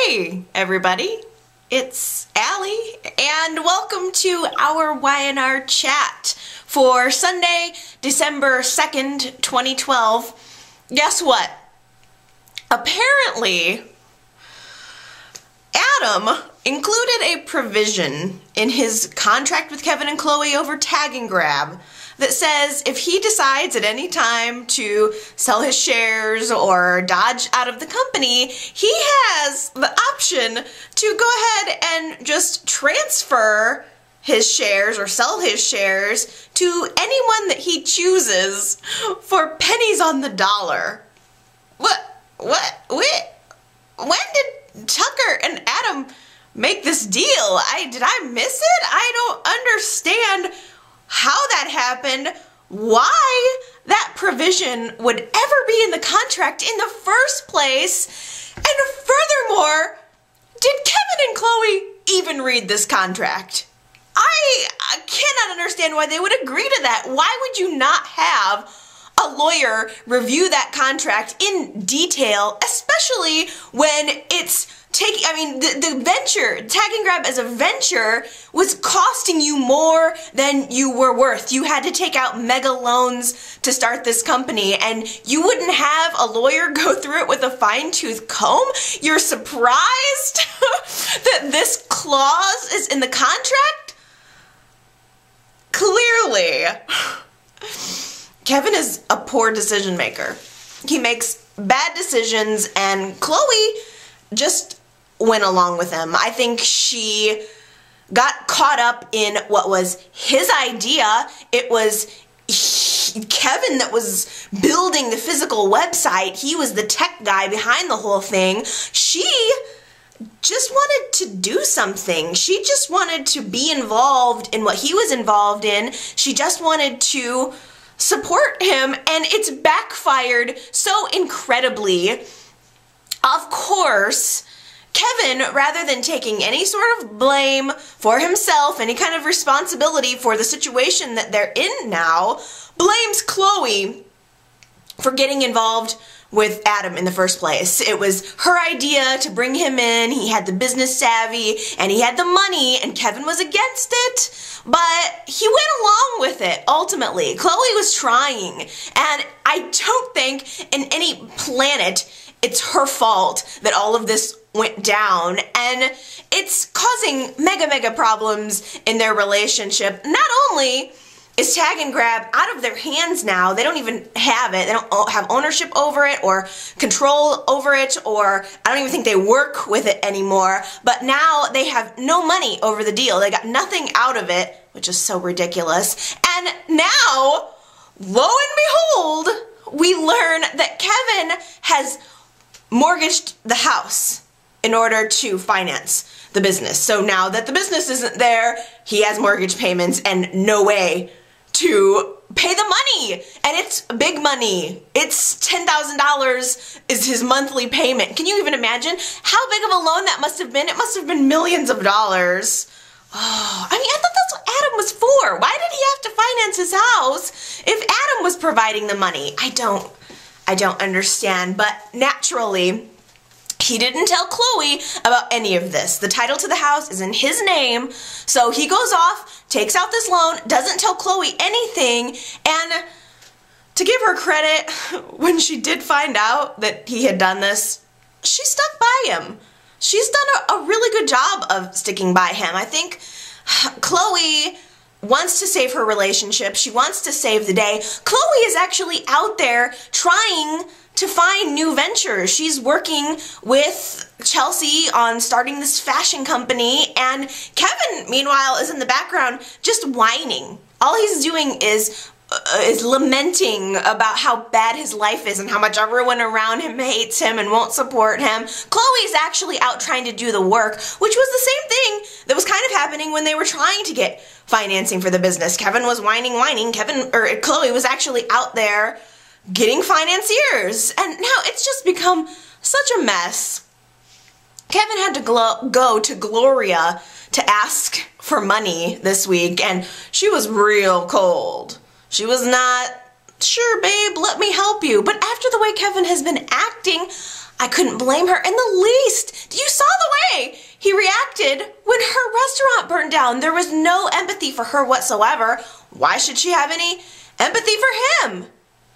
Hey everybody, it's Allie and welcome to our Y&R chat for Sunday, December 2nd, 2012. Guess what? Apparently, Adam included a provision in his contract with Kevin and Chloe over tag and grab that says if he decides at any time to sell his shares or dodge out of the company, he has the option to go ahead and just transfer his shares or sell his shares to anyone that he chooses for pennies on the dollar. When did Tucker and Adam make this deal? Did I miss it? I don't understand how that happened, why that provision would ever be in the contract in the first place, and furthermore, did Kevin and Chloe even read this contract? I cannot understand why they would agree to that. Why would you not have a lawyer review that contract in detail, especially when it's the venture, tag and grab as a venture was costing you more than you were worth. You had to take out mega loans to start this company, and you wouldn't have a lawyer go through it with a fine-tooth comb? You're surprised that this clause is in the contract? Clearly, Kevin is a poor decision maker. He makes bad decisions, and Chloe just went along with him. I think she got caught up in what was his idea. It was Kevin that was building the physical website. He was the tech guy behind the whole thing. She just wanted to do something. She just wanted to be involved in what he was involved in. She just wanted to support him, and it's backfired so incredibly. Of course, Kevin, rather than taking any sort of blame for himself, any kind of responsibility for the situation that they're in now, blames Chloe for getting involved with Adam in the first place. It was her idea to bring him in. He had the business savvy and he had the money, and Kevin was against it, but he went along with it ultimately. Chloe was trying, and I don't think in any planet it's her fault that all of this went down, and it's causing mega problems in their relationship. Not only is tag and grab out of their hands now, they don't even have it, they don't have ownership over it or control over it, or I don't even think they work with it anymore, but now they have no money over the deal. They got nothing out of it, which is so ridiculous. And now, lo and behold, we learn that Kevin has mortgaged the house in order to finance the business. So now that the business isn't there, he has mortgage payments and no way to pay the money. And it's big money. It's $10,000 is his monthly payment. Can you even imagine how big of a loan that must have been? It must have been millions of dollars. Oh, I thought that's what Adam was for. Why did he have to finance his house if Adam was providing the money? I don't understand, but naturally, he didn't tell Chloe about any of this. The title to the house is in his name, so he goes off, takes out this loan, doesn't tell Chloe anything, and to give her credit, when she did find out that he had done this, she stuck by him. She's done a really good job of sticking by him. I think Chloe wants to save her relationship. She wants to save the day. Chloe is actually out there trying to find new ventures. She's working with Chelsea on starting this fashion company, and Kevin, meanwhile, is in the background just whining. All he's doing is lamenting about how bad his life is and how much everyone around him hates him and won't support him. Chloe's actually out trying to do the work, which was the same thing that was kind of happening when they were trying to get financing for the business. Kevin was whining. Chloe was actually out there getting financiers, and now it's just become such a mess. Kevin had to go to Gloria to ask for money this week, and she was real cold. She was not, sure babe, let me help you. But after the way Kevin has been acting, I couldn't blame her in the least. You saw down. There was no empathy for her whatsoever. Why should she have any empathy for him?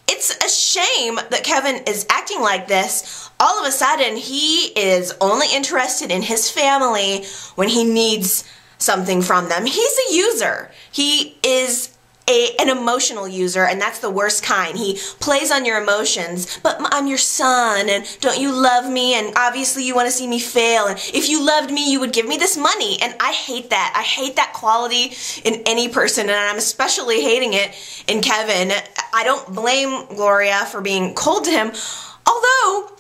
It's a shame that Kevin is acting like this. All of a sudden, he is only interested in his family when he needs something from them. He's a user. He is an emotional user, and that's the worst kind. He plays on your emotions. But I'm your son, and don't you love me? And obviously you want to see me fail. And if you loved me, you would give me this money. And I hate that. I hate that quality in any person, and I'm especially hating it in Kevin. I don't blame Gloria for being cold to him, although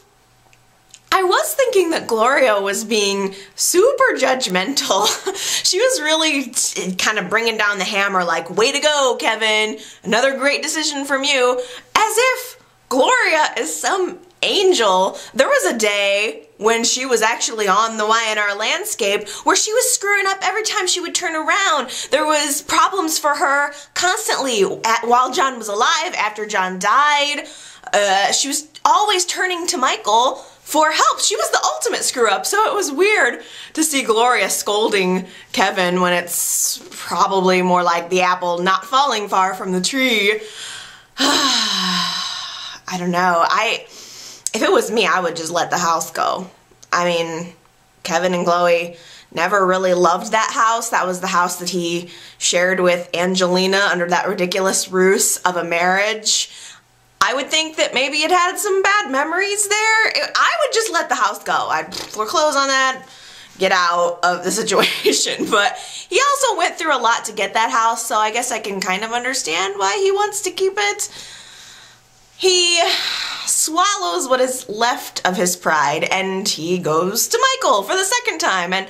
I was thinking that Gloria was being super judgmental. She was really kind of bringing down the hammer, like, way to go, Kevin, another great decision from you, as if Gloria is some angel. There was a day when she was actually on the YNR landscape where she was screwing up every time she would turn around. There was problems for her constantly while John was alive, after John died. She was always turning to Michael for help. She was the ultimate screw up, so it was weird to see Gloria scolding Kevin when it's probably more like the apple not falling far from the tree. I don't know. If it was me, I would just let the house go. I mean, Kevin and Chloe never really loved that house. That was the house that he shared with Angelina under that ridiculous ruse of a marriage. I would think that maybe it had some bad memories there. I would just let the house go. I'd foreclose on that, get out of the situation. But he also went through a lot to get that house, so I guess I can kind of understand why he wants to keep it. He swallows what is left of his pride, and he goes to Michael for the second time. And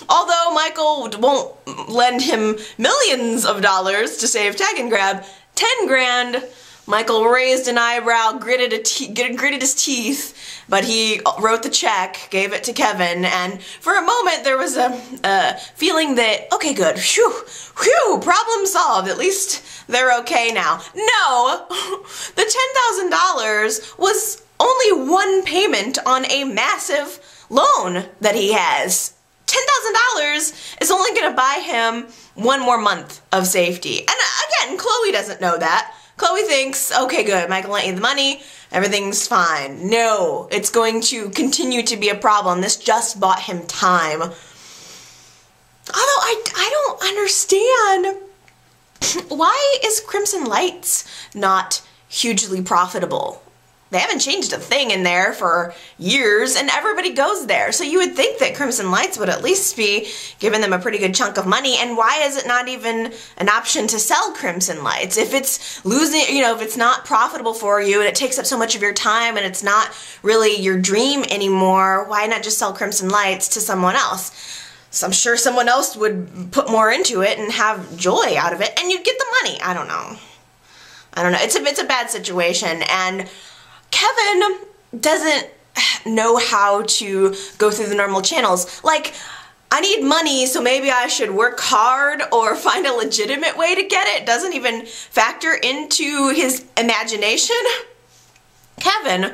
although Michael won't lend him millions of dollars to save Tag and Grab, 10 grand, Michael raised an eyebrow, gritted his teeth, but he wrote the check, gave it to Kevin, and for a moment there was a feeling that, okay, good, phew, problem solved, at least they're okay now. No, the $10,000 was only one payment on a massive loan that he has. $10,000 is only going to buy him one more month of safety. And again, Chloe doesn't know that. Chloe thinks, okay, good, Michael lent you the money, everything's fine. No, it's going to continue to be a problem. This just bought him time. Although I don't understand, why is Crimson Lights not hugely profitable? They haven't changed a thing in there for years, and everybody goes there. So you would think that Crimson Lights would at least be giving them a pretty good chunk of money. And why is it not even an option to sell Crimson Lights? If it's losing, if it's not profitable for you and it takes up so much of your time and it's not really your dream anymore, why not just sell Crimson Lights to someone else? So I'm sure someone else would put more into it and have joy out of it, and you'd get the money. I don't know. It's a bad situation, and Kevin doesn't know how to go through the normal channels. Like, I need money, so maybe I should work hard or find a legitimate way to get it. Doesn't even factor into his imagination. Kevin,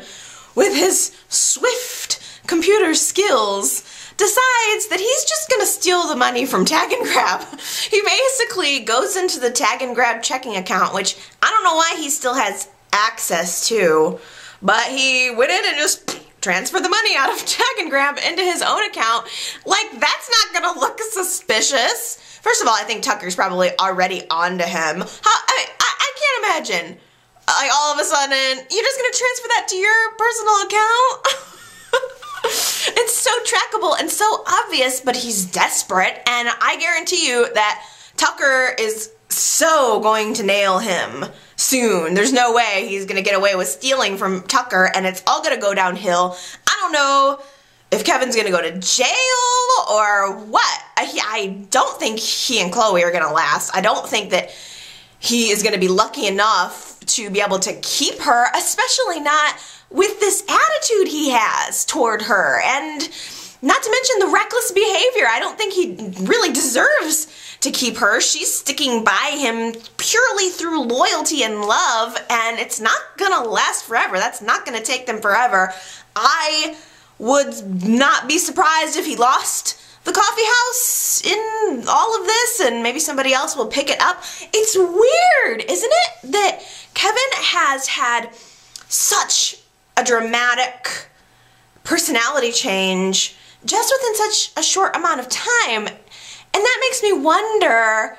with his swift computer skills, decides that he's just gonna steal the money from Tag and Grab. He basically goes into the Tag and Grab checking account, which I don't know why he still has access to, but he went in and just transferred the money out of Tag and Grab into his own account. Like, that's not gonna look suspicious. First of all, I think Tucker's probably already onto him. I can't imagine, like, all of a sudden, you're just gonna transfer that to your personal account? It's so trackable and so obvious, but he's desperate, and I guarantee you that Tucker is so going to nail him soon. There's no way he's gonna get away with stealing from Tucker, and it's all gonna go downhill. I don't know if Kevin's gonna go to jail or what. I don't think he and Chloe are gonna last. I don't think that he is gonna be lucky enough to be able to keep her, especially not with this attitude he has toward her, and not to mention the reckless behavior. I don't think he really deserves to keep her. She's sticking by him purely through loyalty and love, and it's not gonna last forever. That's not gonna take them forever. I would not be surprised if he lost the coffee house in all of this, and maybe somebody else will pick it up. It's weird, isn't it, that Kevin has had such a dramatic personality change just within such a short amount of time. And that makes me wonder,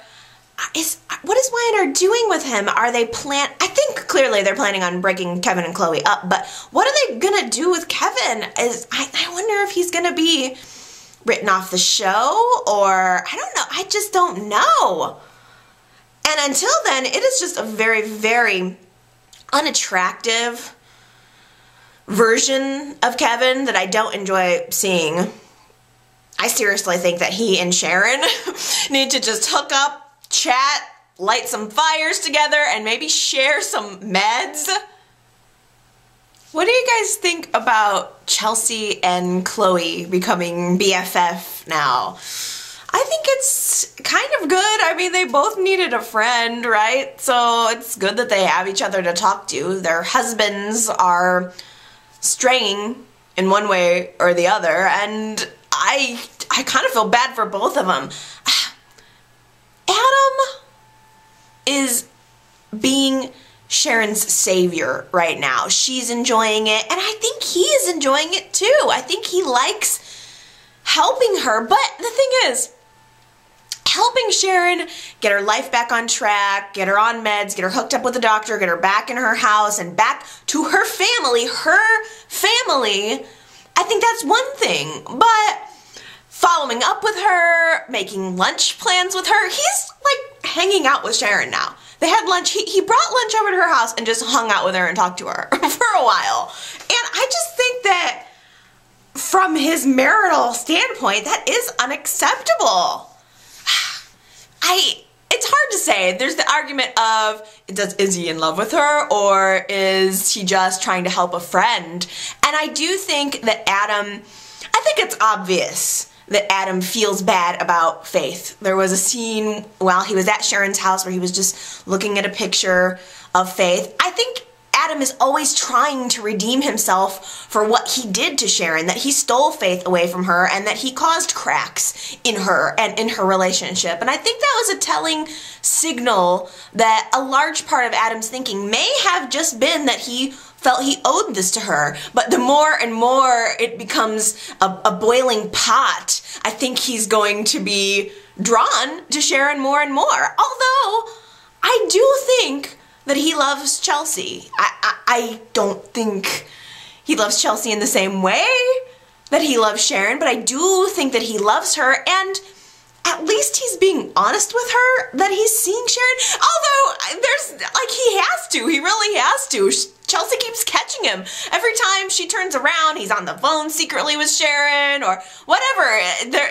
what is Y&R doing with him? Are they I think clearly they're planning on breaking Kevin and Chloe up, but what are they gonna do with Kevin? I wonder if he's gonna be written off the show, or I don't know. I just don't know. And until then, it is just a very, very unattractive version of Kevin that I don't enjoy seeing. I seriously think that he and Sharon need to just hook up, chat, light some fires together, and maybe share some meds. What do you guys think about Chelsea and Chloe becoming BFF now? I think it's kind of good. I mean, they both needed a friend, right? So it's good that they have each other to talk to. Their husbands are straying in one way or the other, and I kind of feel bad for both of them. Adam is being Sharon's savior right now. She's enjoying it, and I think he is enjoying it too. I think he likes helping her, but the thing is, helping Sharon get her life back on track, get her on meds, get her hooked up with a doctor, get her back in her house and back to her family, I think that's one thing. But following up with her, making lunch plans with her, he's like hanging out with Sharon now. They had lunch, he brought lunch over to her house and just hung out with her and talked to her for a while. And I just think that from his marital standpoint, that is unacceptable. It's hard to say. There's the argument of, is he in love with her, or is he just trying to help a friend? And I do think that I think it's obvious that Adam feels bad about Faith. There was a scene while he was at Sharon's house where he was just looking at a picture of Faith. I think Adam is always trying to redeem himself for what he did to Sharon, that he stole Faith away from her and that he caused cracks in her and in her relationship. And I think that was a telling signal that a large part of Adam's thinking may have just been that he felt he owed this to her. But the more and more it becomes a boiling pot, I think he's going to be drawn to Sharon more and more. Although I do think that he loves Chelsea. I don't think he loves Chelsea in the same way that he loves Sharon, but I do think that he loves her, and at least he's being honest with her that he's seeing Sharon. Although he really has to. Chelsea keeps catching him. Every time she turns around, he's on the phone secretly with Sharon or whatever.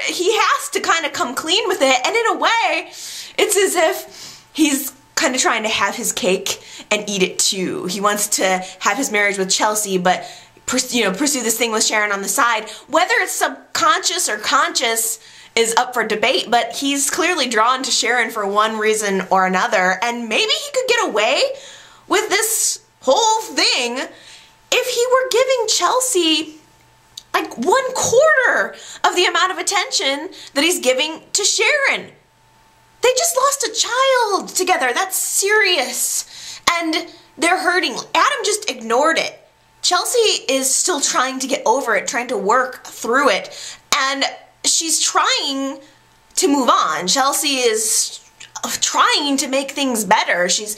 He has to kind of come clean with it, and in a way, it's as if he's kind of trying to have his cake and eat it too. He wants to have his marriage with Chelsea, but pursue this thing with Sharon on the side. Whether it's subconscious or conscious is up for debate, but he's clearly drawn to Sharon for one reason or another, and maybe he could get away with this whole thing if he were giving Chelsea like 1/4 of the amount of attention that he's giving to Sharon. They just lost a child together. That's serious. And they're hurting. Adam just ignored it. Chelsea is still trying to get over it, trying to work through it. And she's trying to move on. Chelsea is trying to make things better. She's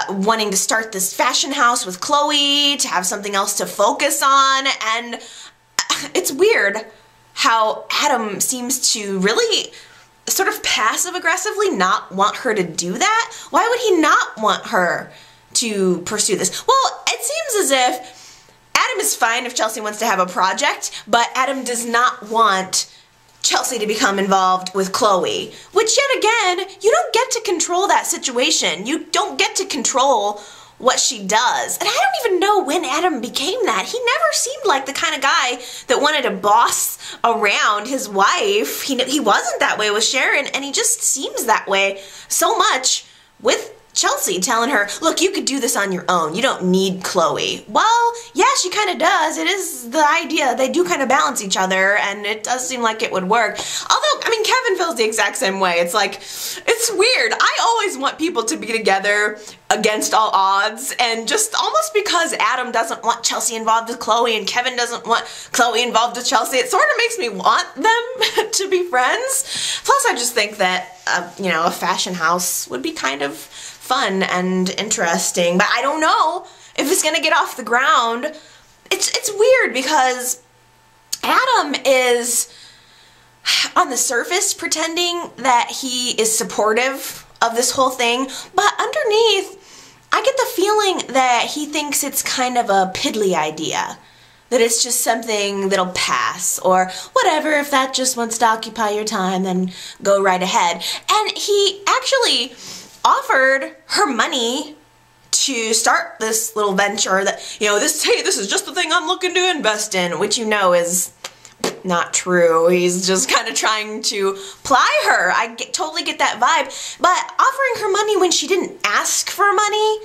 wanting to start this fashion house with Chloe, to have something else to focus on. And it's weird how Adam seems to really sort of passive-aggressively not want her to do that. Why would he not want her to pursue this? Well, it seems as if Adam is fine if Chelsea wants to have a project, but Adam does not want Chelsea to become involved with Chloe, which yet again, you don't get to control that situation. You don't get to control what she does. And I don't even know when Adam became that. He never seemed like the kind of guy that wanted to boss around his wife. He wasn't that way with Sharon, and he just seems that way so much with Chelsea, telling her, look, you could do this on your own. You don't need Chloe. Well, yeah, she kind of does. It is the idea. They do kind of balance each other, and it does seem like it would work. Although, I mean, Kevin feels the exact same way. It's like, it's weird. I always want people to be together against all odds, and just almost because Adam doesn't want Chelsea involved with Chloe and Kevin doesn't want Chloe involved with Chelsea, it sort of makes me want them to be friends. Plus, I just think that, you know, a fashion house would be kind of fun and interesting, but I don't know if it's gonna get off the ground. It's weird because Adam is on the surface pretending that he is supportive of this whole thing, but underneath I get the feeling that he thinks it's kind of a piddly idea, that it's just something that'll pass, or whatever, if that just wants to occupy your time, then go right ahead. And he actually offered her money to start this little venture that, you know, hey, this is just the thing I'm looking to invest in, which you know is not true. He's just kind of trying to ply her. I totally get that vibe. But offering her money when she didn't ask for money,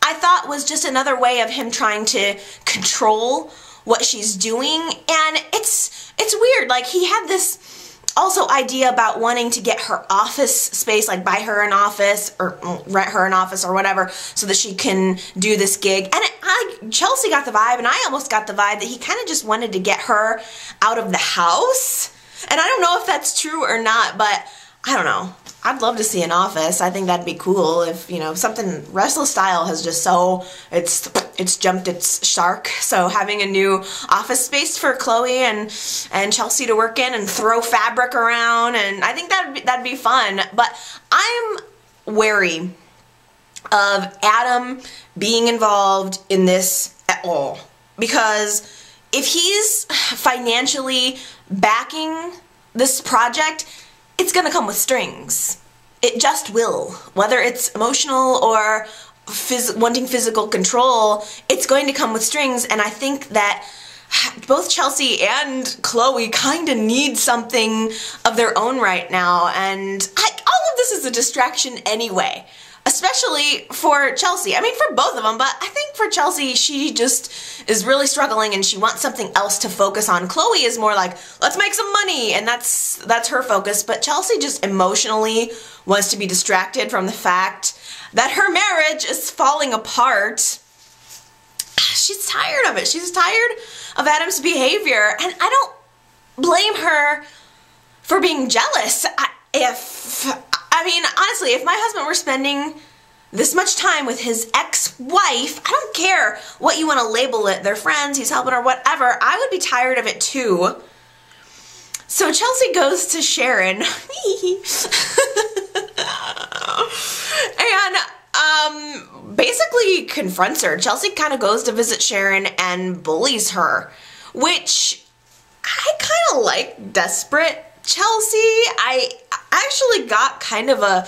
I thought was just another way of him trying to control what she's doing. And it's weird. Like, he had this also idea about wanting to get her office space, like buy her an office or rent her an office or whatever so that she can do this gig. And Chelsea got the vibe, and I almost got the vibe that he kind of just wanted to get her out of the house. And I don't know if that's true or not, but I don't know. I'd love to see an office. I think that'd be cool if, you know, something, Restless Style has just so, it's jumped its shark. So having a new office space for Chloe and Chelsea to work in and throw fabric around, and I think that'd be fun. But I'm wary of Adam being involved in this at all, because if he's financially backing this project, it's gonna come with strings. It just will. Whether it's emotional or wanting physical control, it's going to come with strings, and I think that both Chelsea and Chloe kind of need something of their own right now, and all of this is a distraction anyway. Especially for Chelsea. I mean, for both of them, but I think for Chelsea, she just is really struggling and she wants something else to focus on. Chloe is more like, let's make some money, and that's her focus, but Chelsea just emotionally wants to be distracted from the fact that her marriage is falling apart. She's tired of it. She's tired of Adam's behavior, and I don't blame her for being jealous. I mean, honestly, if my husband were spending this much time with his ex-wife, I don't care what you want to label it, they're friends, he's helping her, whatever, I would be tired of it too. So Chelsea goes to Sharon and basically confronts her. Chelsea kind of goes to visit Sharon and bullies her, which I kind of like desperate Chelsea. I actually got kind of a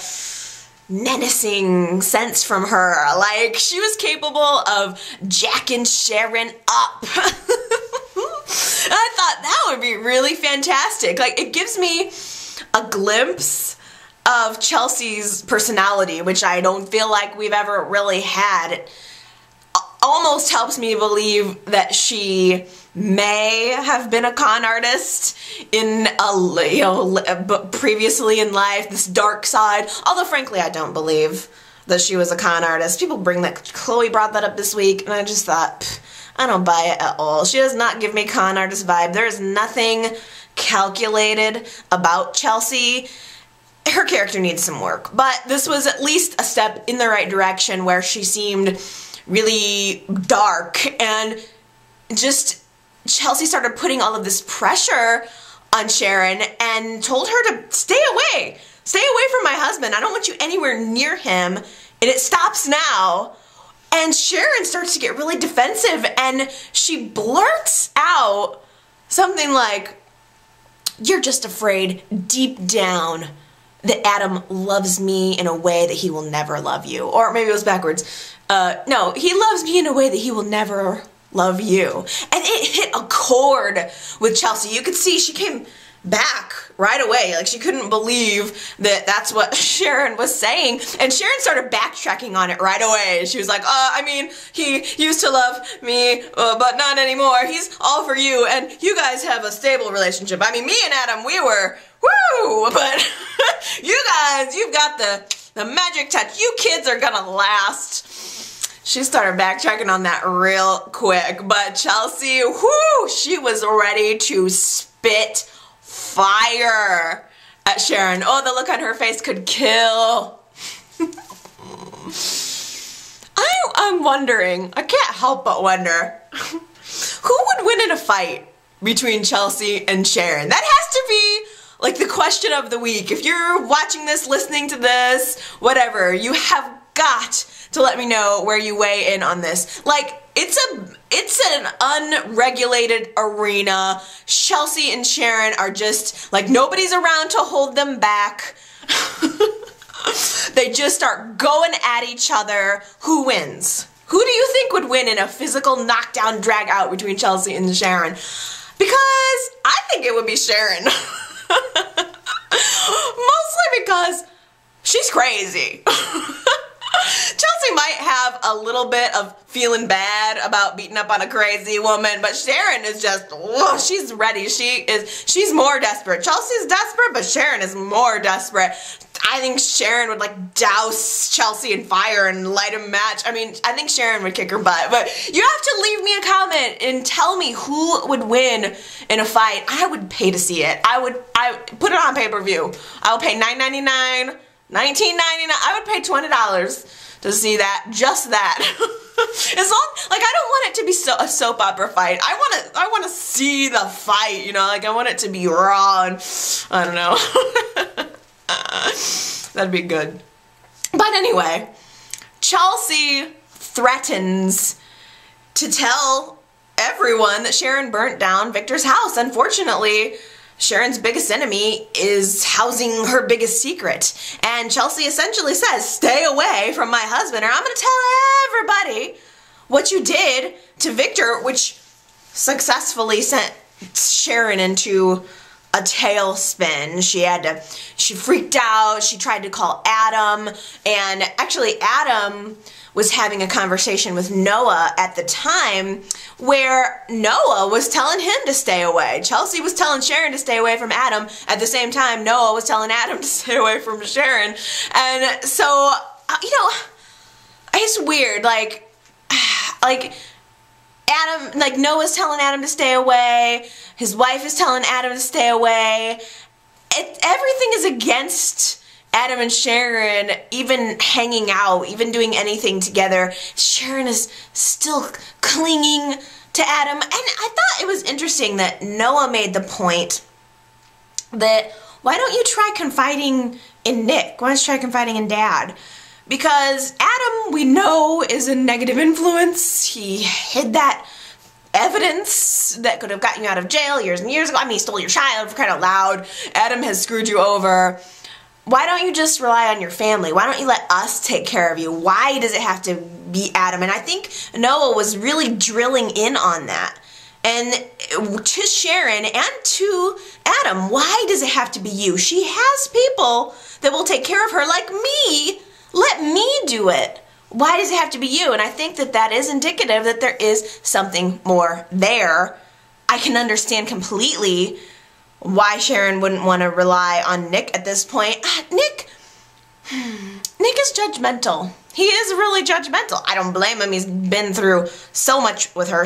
menacing sense from her. Like, she was capable of jacking Sharon up. I thought that would be really fantastic. Like, it gives me a glimpse of Chelsea's personality, which I don't feel like we've ever really had. It almost helps me believe that she may have been a con artist in previously in life, this dark side. Although frankly, I don't believe that she was a con artist. People bring that, Chloe brought that up this week, and I just thought, I don't buy it at all. She does not give me con artist vibe. There is nothing calculated about Chelsea. Her character needs some work, but this was at least a step in the right direction where she seemed really dark, and just Chelsea started putting all of this pressure on Sharon and told her to stay away from my husband. I don't want you anywhere near him, and it stops now. And Sharon starts to get really defensive, and she blurts out something like, you're just afraid deep down that Adam loves me in a way that he will never love you. Or maybe it was backwards. No, he loves me in a way that he will never love you. And it hit a chord with Chelsea. You could see she came back right away. Like, she couldn't believe that that's what Sharon was saying, and Sharon started backtracking on it right away. She was like, I mean, he used to love me, but not anymore. He's all for you, and you guys have a stable relationship. I mean, me and Adam, we were, woo, but you guys, you've got the magic touch. You kids are gonna last. She started backtracking on that real quick, but Chelsea, whoo, she was ready to spit fire at Sharon. Oh, the look on her face could kill. I'm wondering, I can't help but wonder, who would win in a fight between Chelsea and Sharon? That has to be like the question of the week. If you're watching this, listening to this, whatever, you have got to let me know where you weigh in on this. Like, it's an unregulated arena. Chelsea and Sharon are just like, nobody's around to hold them back. They just start going at each other. Who wins? Who do you think would win in a physical knockdown drag out between Chelsea and Sharon? Because I think it would be Sharon. Mostly because she's crazy. Chelsea might have a little bit of feeling bad about beating up on a crazy woman, but Sharon is just, oh, she's ready. She's more desperate. Chelsea's desperate, but Sharon is more desperate. I think Sharon would like douse Chelsea in fire and light a match. I mean, I think Sharon would kick her butt, but you have to leave me a comment and tell me who would win in a fight. I would pay to see it. I put it on pay-per-view. I will pay $9.99. $19.99. I would pay $20 to see that, just that. As long, like, I don't want it to be a soap opera fight. I want to see the fight, you know, like, I want it to be raw and, I don't know. That'd be good. But anyway, Chelsea threatens to tell everyone that Sharon burnt down Victor's house. Unfortunately, Sharon's biggest enemy is housing her biggest secret. And Chelsea essentially says, stay away from my husband, or I'm going to tell everybody what you did to Victor, which successfully sent Sharon into a tailspin. She freaked out. She tried to call Adam, and actually Adam was having a conversation with Noah at the time where Noah was telling him to stay away. Chelsea was telling Sharon to stay away from Adam. At the same time, Noah was telling Adam to stay away from Sharon. And so, you know, it's weird. Like Adam, like Noah's telling Adam to stay away. His wife is telling Adam to stay away. Everything is against Adam and Sharon even hanging out, even doing anything together. Sharon is still clinging to Adam. And I thought it was interesting that Noah made the point that, why don't you try confiding in Nick? Why don't you try confiding in Dad? Because Adam, we know, is a negative influence. He hid that evidence that could have gotten you out of jail years and years ago. I mean, he stole your child, for crying out loud. Adam has screwed you over. Why don't you just rely on your family? Why don't you let us take care of you? Why does it have to be Adam? And I think Noah was really drilling in on that. And to Sharon and to Adam, why does it have to be you? She has people that will take care of her, like me. Let me do it. Why does it have to be you? And I think that that is indicative that there is something more there. I can understand completely why Sharon wouldn't want to rely on Nick at this point. Nick is judgmental. He is really judgmental. I don't blame him. He's been through so much with her.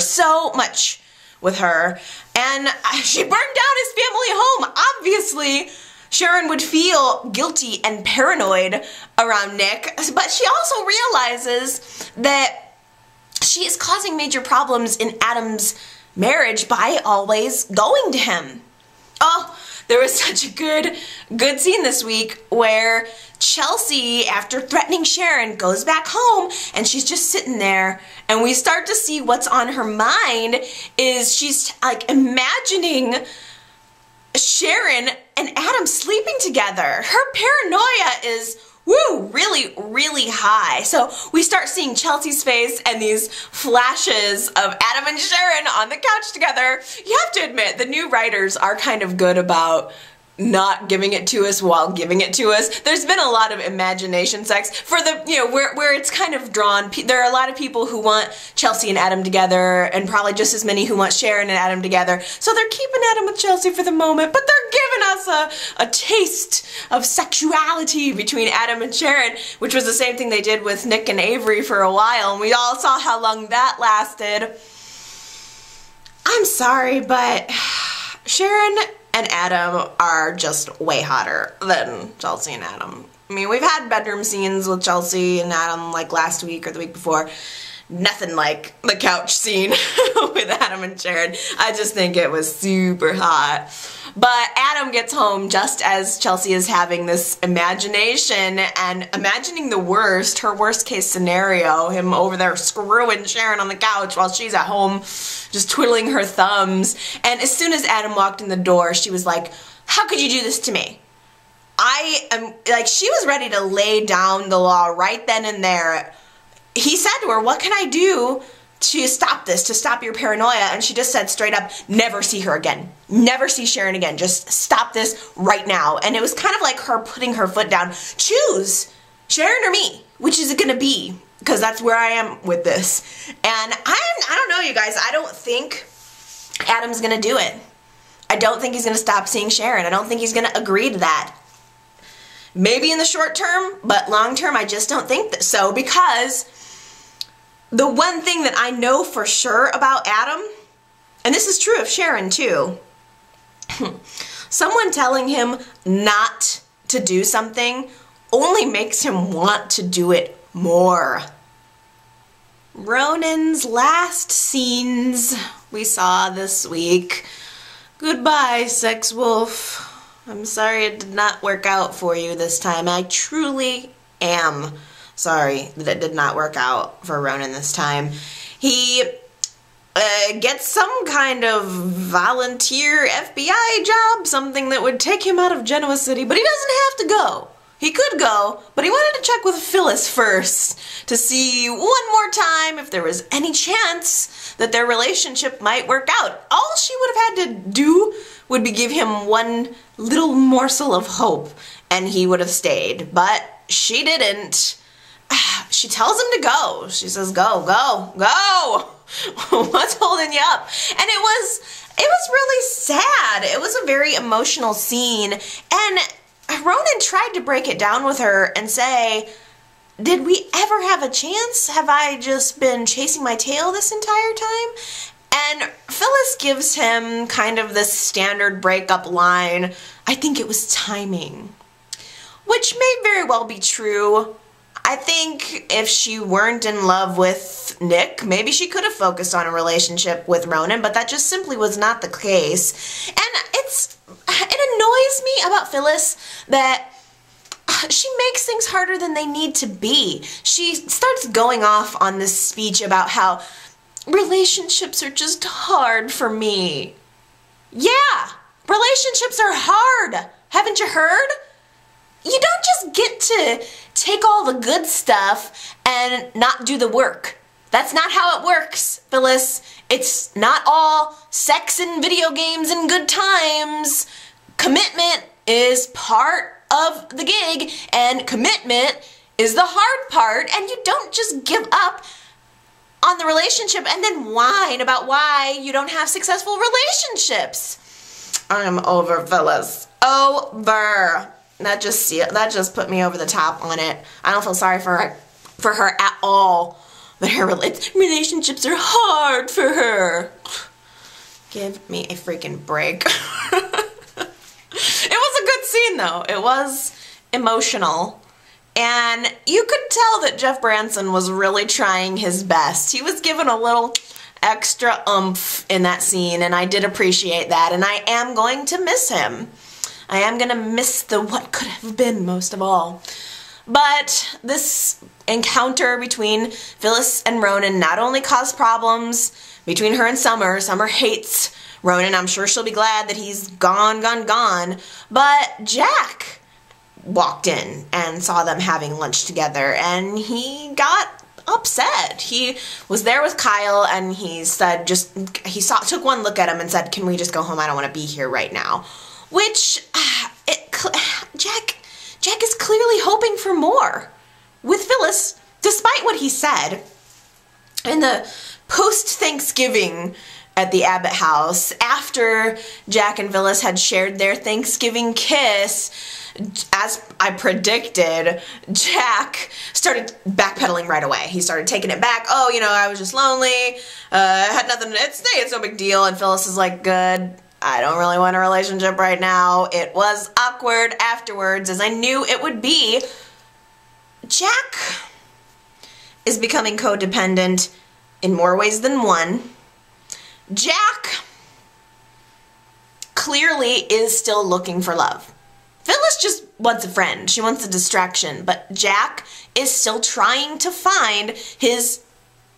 And she burned down his family home. Obviously, Sharon would feel guilty and paranoid around Nick, but she also realizes that she is causing major problems in Adam's marriage by always going to him. Oh, there was such a good scene this week where Chelsea, after threatening Sharon, goes back home and she's just sitting there, and we start to see what's on her mind is she's like imagining Sharon and Adam sleeping together. Her paranoia is, really, really high. So we start seeing Chelsea's face and these flashes of Adam and Sharon on the couch together. You have to admit, the new writers are kind of good about not giving it to us while giving it to us. There's been a lot of imagination sex for the, you know, where it's kind of drawn. There are a lot of people who want Chelsea and Adam together, and probably just as many who want Sharon and Adam together. So they're keeping Adam with Chelsea for the moment, but they're giving us a taste of sexuality between Adam and Sharon, which was the same thing they did with Nick and Avery for a while, and we all saw how long that lasted. I'm sorry, but Sharon and Adam are just way hotter than Chelsea and Adam. I mean, we've had bedroom scenes with Chelsea and Adam like last week or the week before. Nothing like the couch scene with Adam and Sharon. I just think it was super hot. But Adam gets home just as Chelsea is having this imagination and imagining the worst, her worst case scenario, him over there screwing Sharon on the couch while she's at home just twiddling her thumbs. And as soon as Adam walked in the door, she was like, "How could you do this to me?" I am, like, she was ready to lay down the law right then and there. He said to her, "What can I do to stop this, to stop your paranoia?" And she just said straight up, "Never see her again. Never see Sharon again. Just stop this right now." And it was kind of like her putting her foot down. Choose Sharon or me. Which is it gonna be? Because that's where I am with this. And I don't know, you guys. I don't think Adam's gonna do it. I don't think he's gonna stop seeing Sharon. I don't think he's gonna agree to that. Maybe in the short term, but long term, I just don't think so, because the one thing that I know for sure about Adam, and this is true of Sharon too, someone telling him not to do something only makes him want to do it more. Ronan's last scenes we saw this week. Goodbye, sex wolf. I'm sorry it did not work out for you this time. I truly am sorry that it did not work out for Ronan this time. He gets some kind of volunteer FBI job, something that would take him out of Genoa City, but he doesn't have to go. He could go, but he wanted to check with Phyllis first to see one more time if there was any chance that their relationship might work out. All she would have had to do would be give him one little morsel of hope, and he would have stayed. But she didn't. She tells him to go. She says, "Go, go, go." What's holding you up? And it was really sad. It was a very emotional scene, and Ronan tried to break it down with her and say, "Did we ever have a chance? Have I just been chasing my tail this entire time?" And Phyllis gives him kind of this standard breakup line, "I think it was timing," which may very well be true. I think if she weren't in love with Nick, maybe she could have focused on a relationship with Ronan, but that just simply was not the case. And it annoys me about Phyllis that she makes things harder than they need to be. She starts going off on this speech about how relationships are just hard for me. Yeah, relationships are hard. Haven't you heard? You don't just get to take all the good stuff and not do the work. That's not how it works, Phyllis. It's not all sex and video games and good times. Commitment is part of the gig, and commitment is the hard part, and you don't just give up on the relationship and then whine about why you don't have successful relationships. I'm over Phyllis. Over. That just put me over the top on it. I don't feel sorry for her at all. But her relationships are hard for her. Give me a freaking break. It was a good scene though. It was emotional. And you could tell that Jeff Branson was really trying his best. He was given a little extra oomph in that scene, and I did appreciate that, and I am going to miss him. I am going to miss the what could have been most of all. But this encounter between Phyllis and Ronan not only caused problems between her and Summer. Summer hates Ronan. I'm sure she'll be glad that he's gone. But Jack walked in and saw them having lunch together, and he got upset. He was there with Kyle, and he said, took one look at him and said, "Can we just go home? I don't want to be here right now." Which, Jack is clearly hoping for more with Phyllis, despite what he said. In the post-Thanksgiving at the Abbott house, after Jack and Phyllis had shared their Thanksgiving kiss, as I predicted, Jack started backpedaling right away. He started taking it back. "Oh, I was just lonely. I had nothing to say. It's no big deal." And Phyllis is like, "Good. I don't really want a relationship right now." It was awkward afterwards, as I knew it would be. Jack is becoming codependent in more ways than one. Jack clearly is still looking for love. Phyllis just wants a friend. She wants a distraction. But Jack is still trying to find his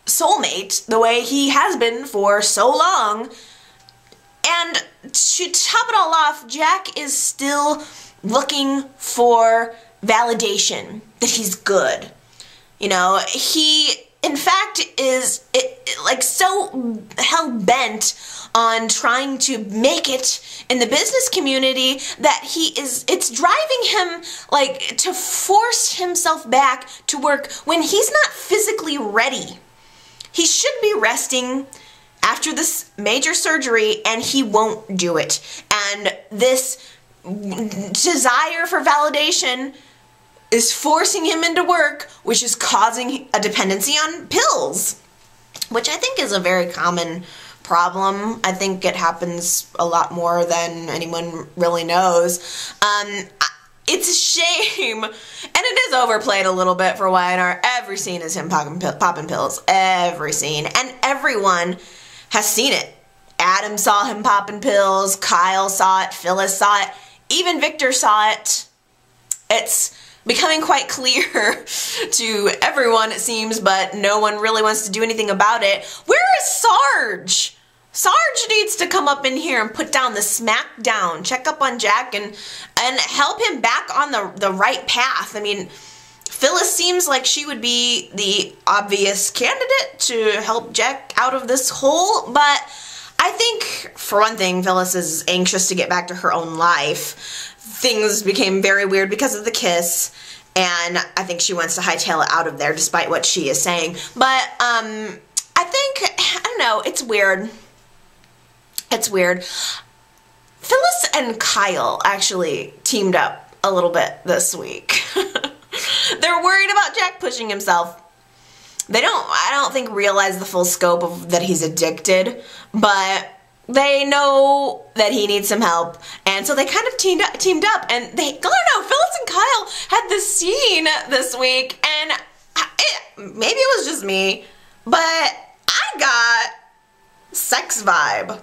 soulmate the way he has been for so long. And to top it all off, Jack is still looking for validation that he's good. He, in fact, is so hell-bent on trying to make it in the business community that it's driving him, to force himself back to work when he's not physically ready. He should be resting after this major surgery, and he won't do it. And this desire for validation is forcing him into work, which is causing a dependency on pills, which I think is a very common problem. I think it happens a lot more than anyone really knows. It's a shame, and it is overplayed a little bit for Y&R. Every scene is him popping pills. Every scene. And everyone has seen it. Adam saw him popping pills. Kyle saw it. Phyllis saw it. Even Victor saw it. It's becoming quite clear to everyone, it seems, but no one really wants to do anything about it. Where is Sarge? Sarge needs to come up in here and put down the smack down, check up on Jack, and help him back on the right path. I mean, Phyllis seems like she would be the obvious candidate to help Jack out of this hole, but I think, for one thing, Phyllis is anxious to get back to her own life. Things became very weird because of the kiss, and I think she wants to hightail it out of there, despite what she is saying. But, I don't know, it's weird. It's weird. Phyllis and Kyle actually teamed up a little bit this week. They're worried about Jack pushing himself. I don't think realize the full scope of that he's addicted, but they know that he needs some help, and so they kind of teamed up, and I don't know, Phyllis and Kyle had this scene this week, and maybe it was just me, but I got sex vibe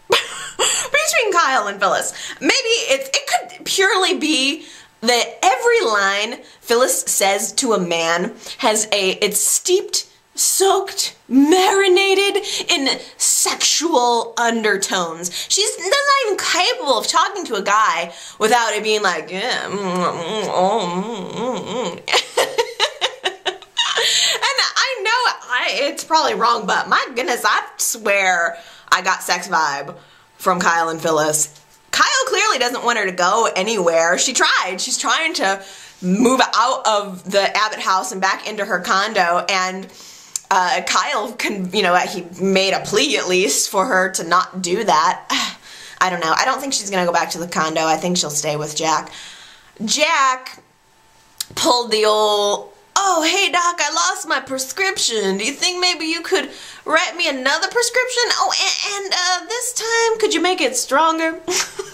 between Kyle and Phyllis. Maybe it could purely be that every line Phyllis says to a man it's steeped, soaked, marinated in sexual undertones. She's not even capable of talking to a guy without it being like, yeah, And I know it's probably wrong, but my goodness, I swear I got sex vibe from Kyle and Phyllis. Kyle clearly doesn't want her to go anywhere. She tried. She's trying to move out of the Abbott house and back into her condo, and Kyle he made a plea at least for her to not do that. I don't know. I don't think she's gonna go back to the condo. I think she'll stay with Jack. Jack pulled the old, "Oh, hey doc, I lost my prescription. Do you think maybe you could write me another prescription? Oh, and this time, could you make it stronger?"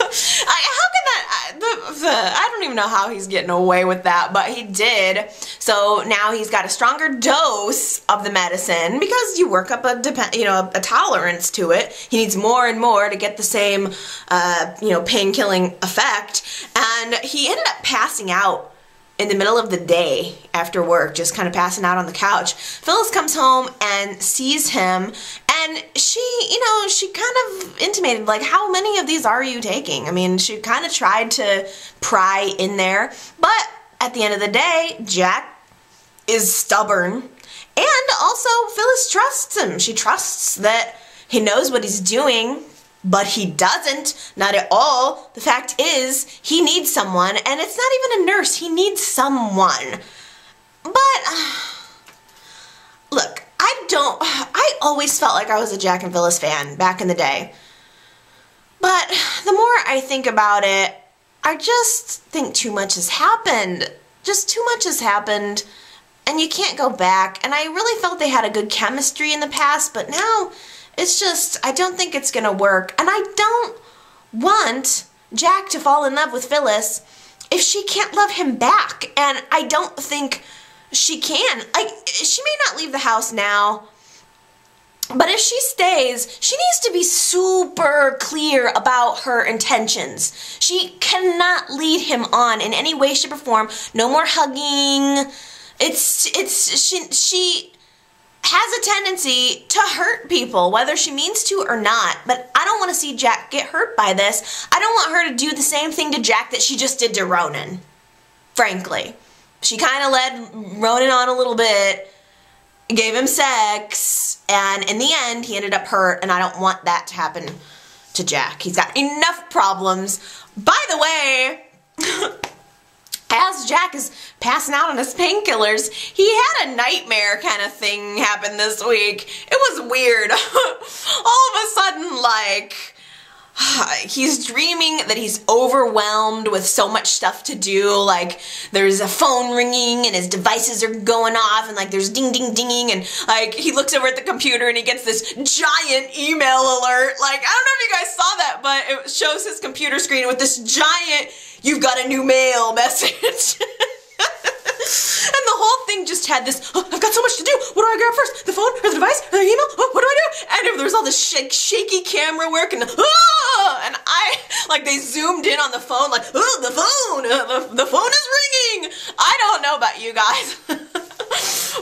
How can that, I don't even know how he's getting away with that, but he did. So now he's got a stronger dose of the medicine because you work up a tolerance to it. He needs more and more to get the same, pain-killing effect. And he ended up passing out in the middle of the day after work, just kind of passing out on the couch. Phyllis comes home and sees him, And she, she kind of intimated, like, how many of these are you taking? I mean, she kind of tried to pry in there, but at the end of the day, Jack is stubborn. And also, Phyllis trusts him. She trusts that he knows what he's doing, but he doesn't, not at all. The fact is, he needs someone, and it's not even a nurse. He needs someone. But, look, I always felt like I was a Jack and Phyllis fan back in the day. But the more I think about it, I just think too much has happened. Just too much has happened, and you can't go back. And I really felt they had a good chemistry in the past, but now it's just, I don't think it's gonna work. And I don't want Jack to fall in love with Phyllis if she can't love him back. And I don't think she can. Like, she may not leave the house now, but if she stays, she needs to be super clear about her intentions. She cannot lead him on in any way, shape, or form. No more hugging. She has a tendency to hurt people, whether she means to or not. But I don't want to see Jack get hurt by this. I don't want her to do the same thing to Jack that she just did to Ronan, frankly. She kind of led Ronan on a little bit, gave him sex, and in the end, he ended up hurt, and I don't want that to happen to Jack. He's got enough problems. By the way, as Jack is passing out on his painkillers, he had a nightmare kind of thing happen this week. It was weird. All of a sudden, like, he's dreaming that he's overwhelmed with so much stuff to do. Like, there's a phone ringing and his devices are going off, and like there's ding ding dinging, and like he looks over at the computer and he gets this giant email alert. Like, I don't know if you guys saw that, but it shows his computer screen with this giant "you've got a new mail" message. And the whole thing just had this, oh, I've got so much to do. What do I grab first? The phone or the device or the email? Oh, what do I do? And there was all this shaky camera work, and like they zoomed in on the phone, like, oh, the phone is ringing. I don't know about you guys,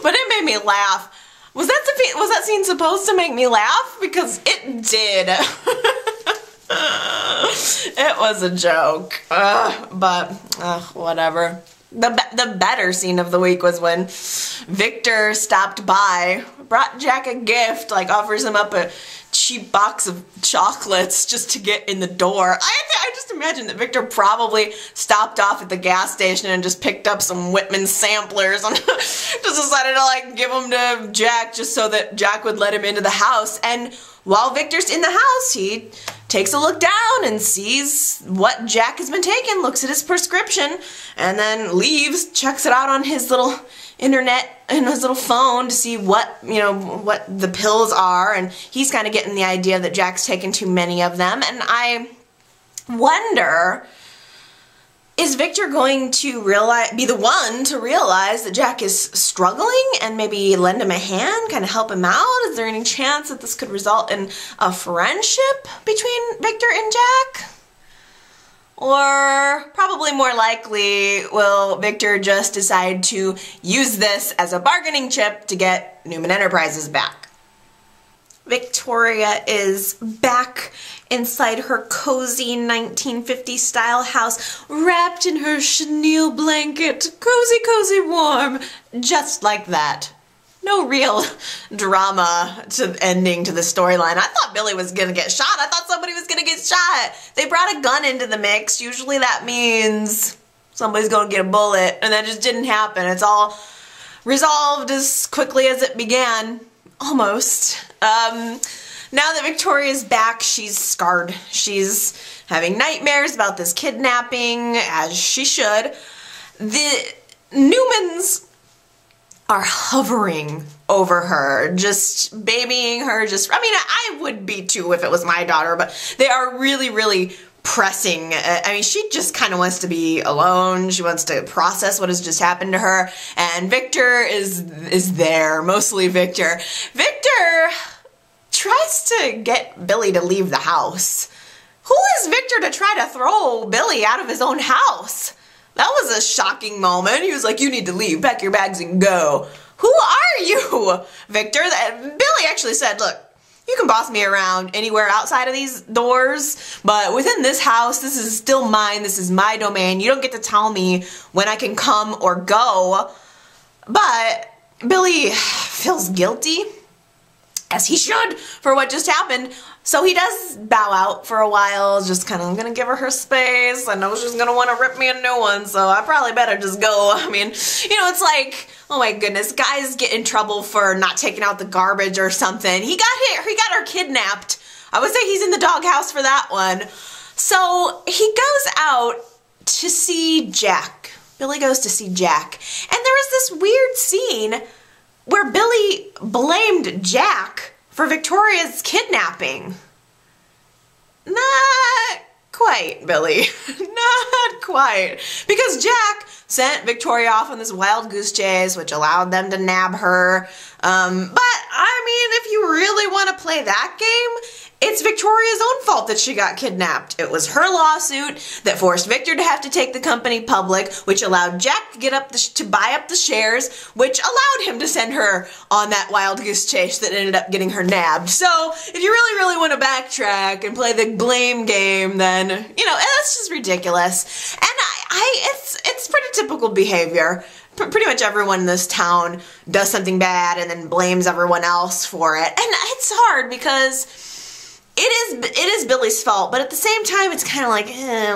but it made me laugh. Was that scene supposed to make me laugh? Because it did. It was a joke, but whatever. The better scene of the week was when Victor stopped by, brought Jack a gift, like offers him up a cheap box of chocolates just to get in the door. I just imagine that Victor probably stopped off at the gas station and just picked up some Whitman samplers and just decided to like give them to Jack just so that Jack would let him into the house. And while Victor's in the house, he takes a look down and sees what Jack has been taking, looks at his prescription, and then leaves, checks it out on his little internet and his little phone to see what, what the pills are, and he's kind of getting the idea that Jack's taken too many of them. And I wonder, is Victor going to be the one to realize that Jack is struggling and maybe lend him a hand, kind of help him out? Is there any chance that this could result in a friendship between Victor and Jack? Or probably more likely, will Victor just decide to use this as a bargaining chip to get Newman Enterprises back? Victoria is back inside her cozy 1950s style house, wrapped in her chenille blanket, cozy warm, just like that. No real drama to ending to the storyline. I thought Billy was gonna get shot. I thought somebody was gonna get shot. They brought a gun into the mix. Usually that means somebody's gonna get a bullet, and that just didn't happen. It's all resolved as quickly as it began. Almost. Now that Victoria's back, she's scarred. She's having nightmares about this kidnapping, as she should. The Newmans are hovering over her, just babying her, I mean, I would be too if it was my daughter, but they are really pressing. I mean, she just kind of wants to be alone. She wants to process what has just happened to her, and Victor is there, mostly Victor. Victor tries to get Billy to leave the house. Who is Victor to try to throw Billy out of his own house? That was a shocking moment. He was like, you need to leave, pack your bags and go. Who are you, Victor? Billy actually said, look, you can boss me around anywhere outside of these doors, but within this house, this is still mine. This is my domain. You don't get to tell me when I can come or go. But Billy feels guilty, as he should, for what just happened. So he does bow out for a while, just kind of gonna give her space. I know she's gonna want to rip me a new one, so I probably better just go. I mean, you know, it's like, oh my goodness, guys get in trouble for not taking out the garbage or something. He got her kidnapped. I would say he's in the doghouse for that one. So he goes out to see Jack. Billy goes to see Jack. And there was this weird scene where Billy blamed Jack for Victoria's kidnapping. Not quite, Billy. Not quite. Because Jack sent Victoria off on this wild goose chase, which allowed them to nab her. But, I mean, if you really want to play that game, it's Victoria's own fault that she got kidnapped. It was her lawsuit that forced Victor to have to take the company public, which allowed Jack to get up to buy up the shares, which allowed him to send her on that wild goose chase that ended up getting her nabbed. So if you really want to backtrack and play the blame game, then, you know, that's just ridiculous. And it's pretty typical behavior. Pretty much everyone in this town does something bad and then blames everyone else for it. And it's hard because it is Billy's fault, but at the same time, it's kind of like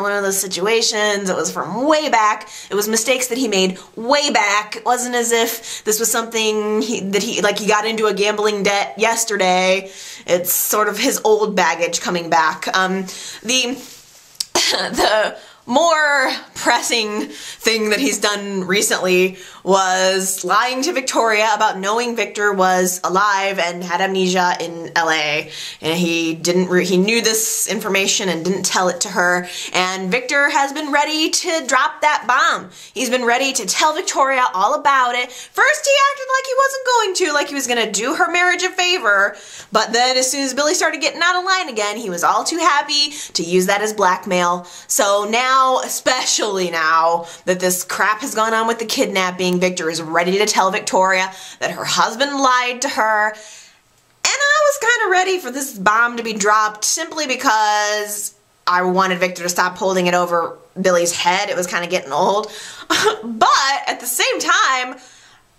one of those situations. It was from way back. It was mistakes that he made way back. It wasn't as if this was something that he got into a gambling debt yesterday. It's sort of his old baggage coming back. The more pressing thing that he's done recently was lying to Victoria about knowing Victor was alive and had amnesia in LA. And he knew this information and didn't tell it to her. And Victor has been ready to drop that bomb. He's been ready to tell Victoria all about it. First he acted like he wasn't going to, like he was going to do her marriage a favor. But then as soon as Billy started getting out of line again, he was all too happy to use that as blackmail. So now, especially now that this crap has gone on with the kidnapping, Victor is ready to tell Victoria that her husband lied to her. And I was kind of ready for this bomb to be dropped simply because I wanted Victor to stop holding it over Billy's head. It was kind of getting old. But at the same time,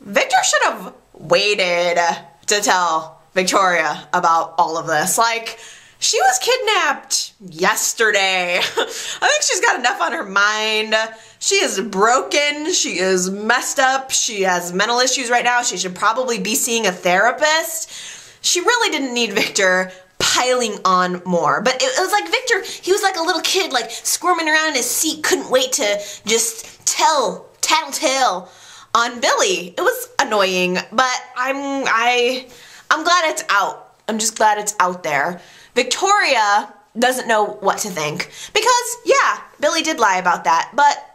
Victor should have waited to tell Victoria about all of this. Like, she was kidnapped yesterday. I think she's got enough on her mind. She is broken. She is messed up. She has mental issues right now. She should probably be seeing a therapist. She really didn't need Victor piling on more. But it was like Victor, he was like a little kid, like squirming around in his seat, couldn't wait to just tattletale on Billy. It was annoying, but I'm glad it's out. I'm just glad it's out there. Victoria doesn't know what to think because, yeah, Billy did lie about that, but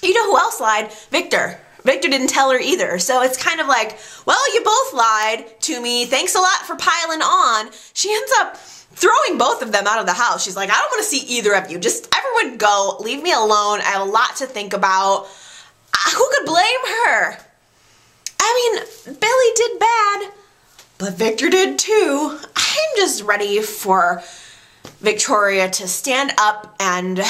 you know who else lied? Victor. Victor didn't tell her either, so it's kind of like, well, you both lied to me. Thanks a lot for piling on. She ends up throwing both of them out of the house. She's like, I don't want to see either of you. Just everyone go. Leave me alone. I have a lot to think about. Who could blame her? I mean, Billy did bad, but Victor did too. I'm just ready for Victoria to stand up and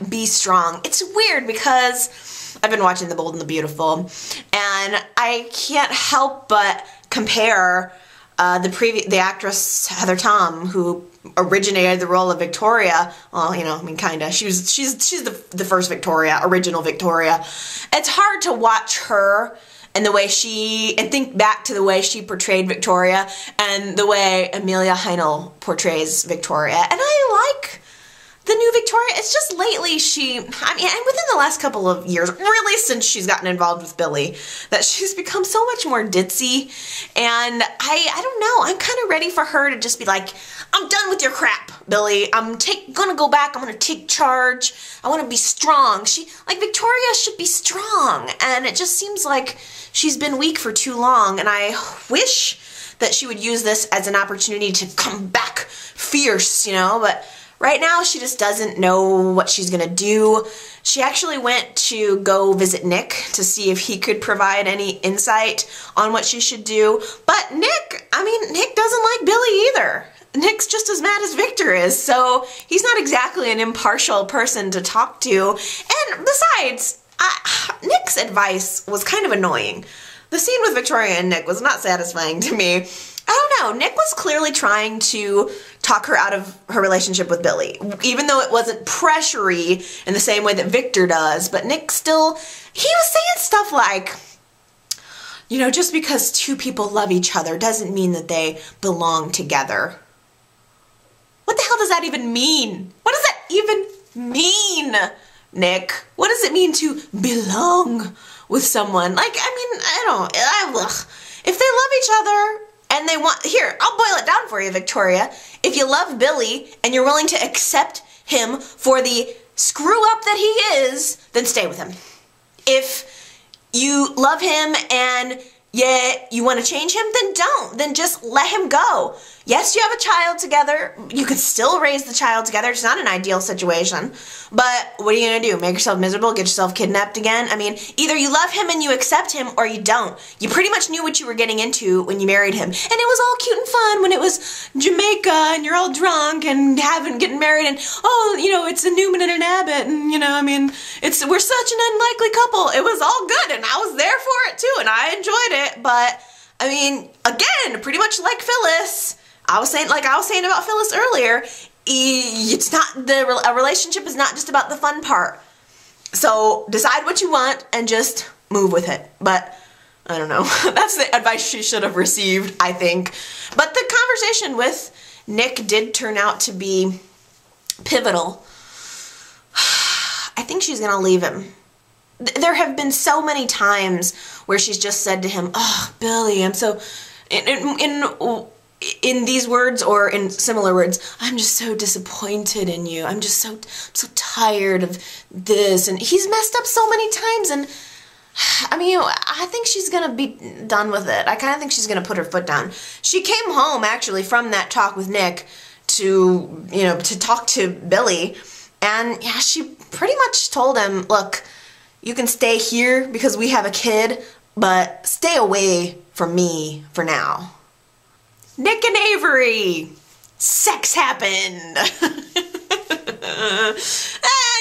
be strong. It's weird because I've been watching The Bold and the Beautiful, and I can't help but compare the actress Heather Tom, who originated the role of Victoria. Well, you know, I mean, kinda. She's the first Victoria, original Victoria. It's hard to watch her and think back to the way she portrayed Victoria and the way Amelia Heinle portrays Victoria. And I like the new Victoria. It's just lately and within the last couple of years, really since she's gotten involved with Billy, that she's become so much more ditzy. And I don't know, I'm kind of ready for her to just be like, I'm done with your crap, Billy. I'm gonna go back, I'm gonna take charge. I wanna be strong. Victoria should be strong. And it just seems like she's been weak for too long. And I wish that she would use this as an opportunity to come back fierce, you know, but right now, she just doesn't know what she's gonna do. She actually went to go visit Nick to see if he could provide any insight on what she should do. But Nick doesn't like Billy either. Nick's just as mad as Victor is, so he's not exactly an impartial person to talk to. And besides, Nick's advice was kind of annoying. The scene with Victoria and Nick was not satisfying to me. I don't know, Nick was clearly trying to talk her out of her relationship with Billy, even though it wasn't pressury in the same way that Victor does, but Nick still, he was saying stuff like, you know, just because two people love each other doesn't mean that they belong together. What the hell does that even mean? What does that even mean, Nick? What does it mean to belong with someone? Like, I mean, if they love each other and they want, here, I'll boil it down for you, Victoria. If you love Billy and you're willing to accept him for the screw up that he is, then stay with him. If you love him and yet you want to change him, then don't. Then just let him go. Yes, you have a child together. You could still raise the child together. It's not an ideal situation. But what are you going to do? Make yourself miserable? Get yourself kidnapped again? I mean, either you love him and you accept him or you don't. You pretty much knew what you were getting into when you married him. And it was all cute and fun when it was Jamaica and you're all drunk and getting married and, oh, you know, it's a Newman and an Abbott and, you know, I mean, we're such an unlikely couple. It was all good and I was there for it too and I enjoyed it. But, I mean, again, pretty much like Phyllis, I was saying about Phyllis earlier, it's not, a relationship is not just about the fun part. So decide what you want and just move with it. But I don't know. That's the advice she should have received, I think. But the conversation with Nick did turn out to be pivotal. I think she's gonna leave him. There have been so many times where she's just said to him, "Oh, Billy, I'm so..." In these words or in similar words, "I'm just so disappointed in you. I'm just so tired of this." And he's messed up so many times, and I mean, I think she's gonna be done with it. I kind of think she's gonna put her foot down. She came home actually from that talk with Nick to, you know, to talk to Billy, and yeah, she pretty much told him, "Look, you can stay here because we have a kid, but stay away from me for now." Nick and Avery. Sex happened.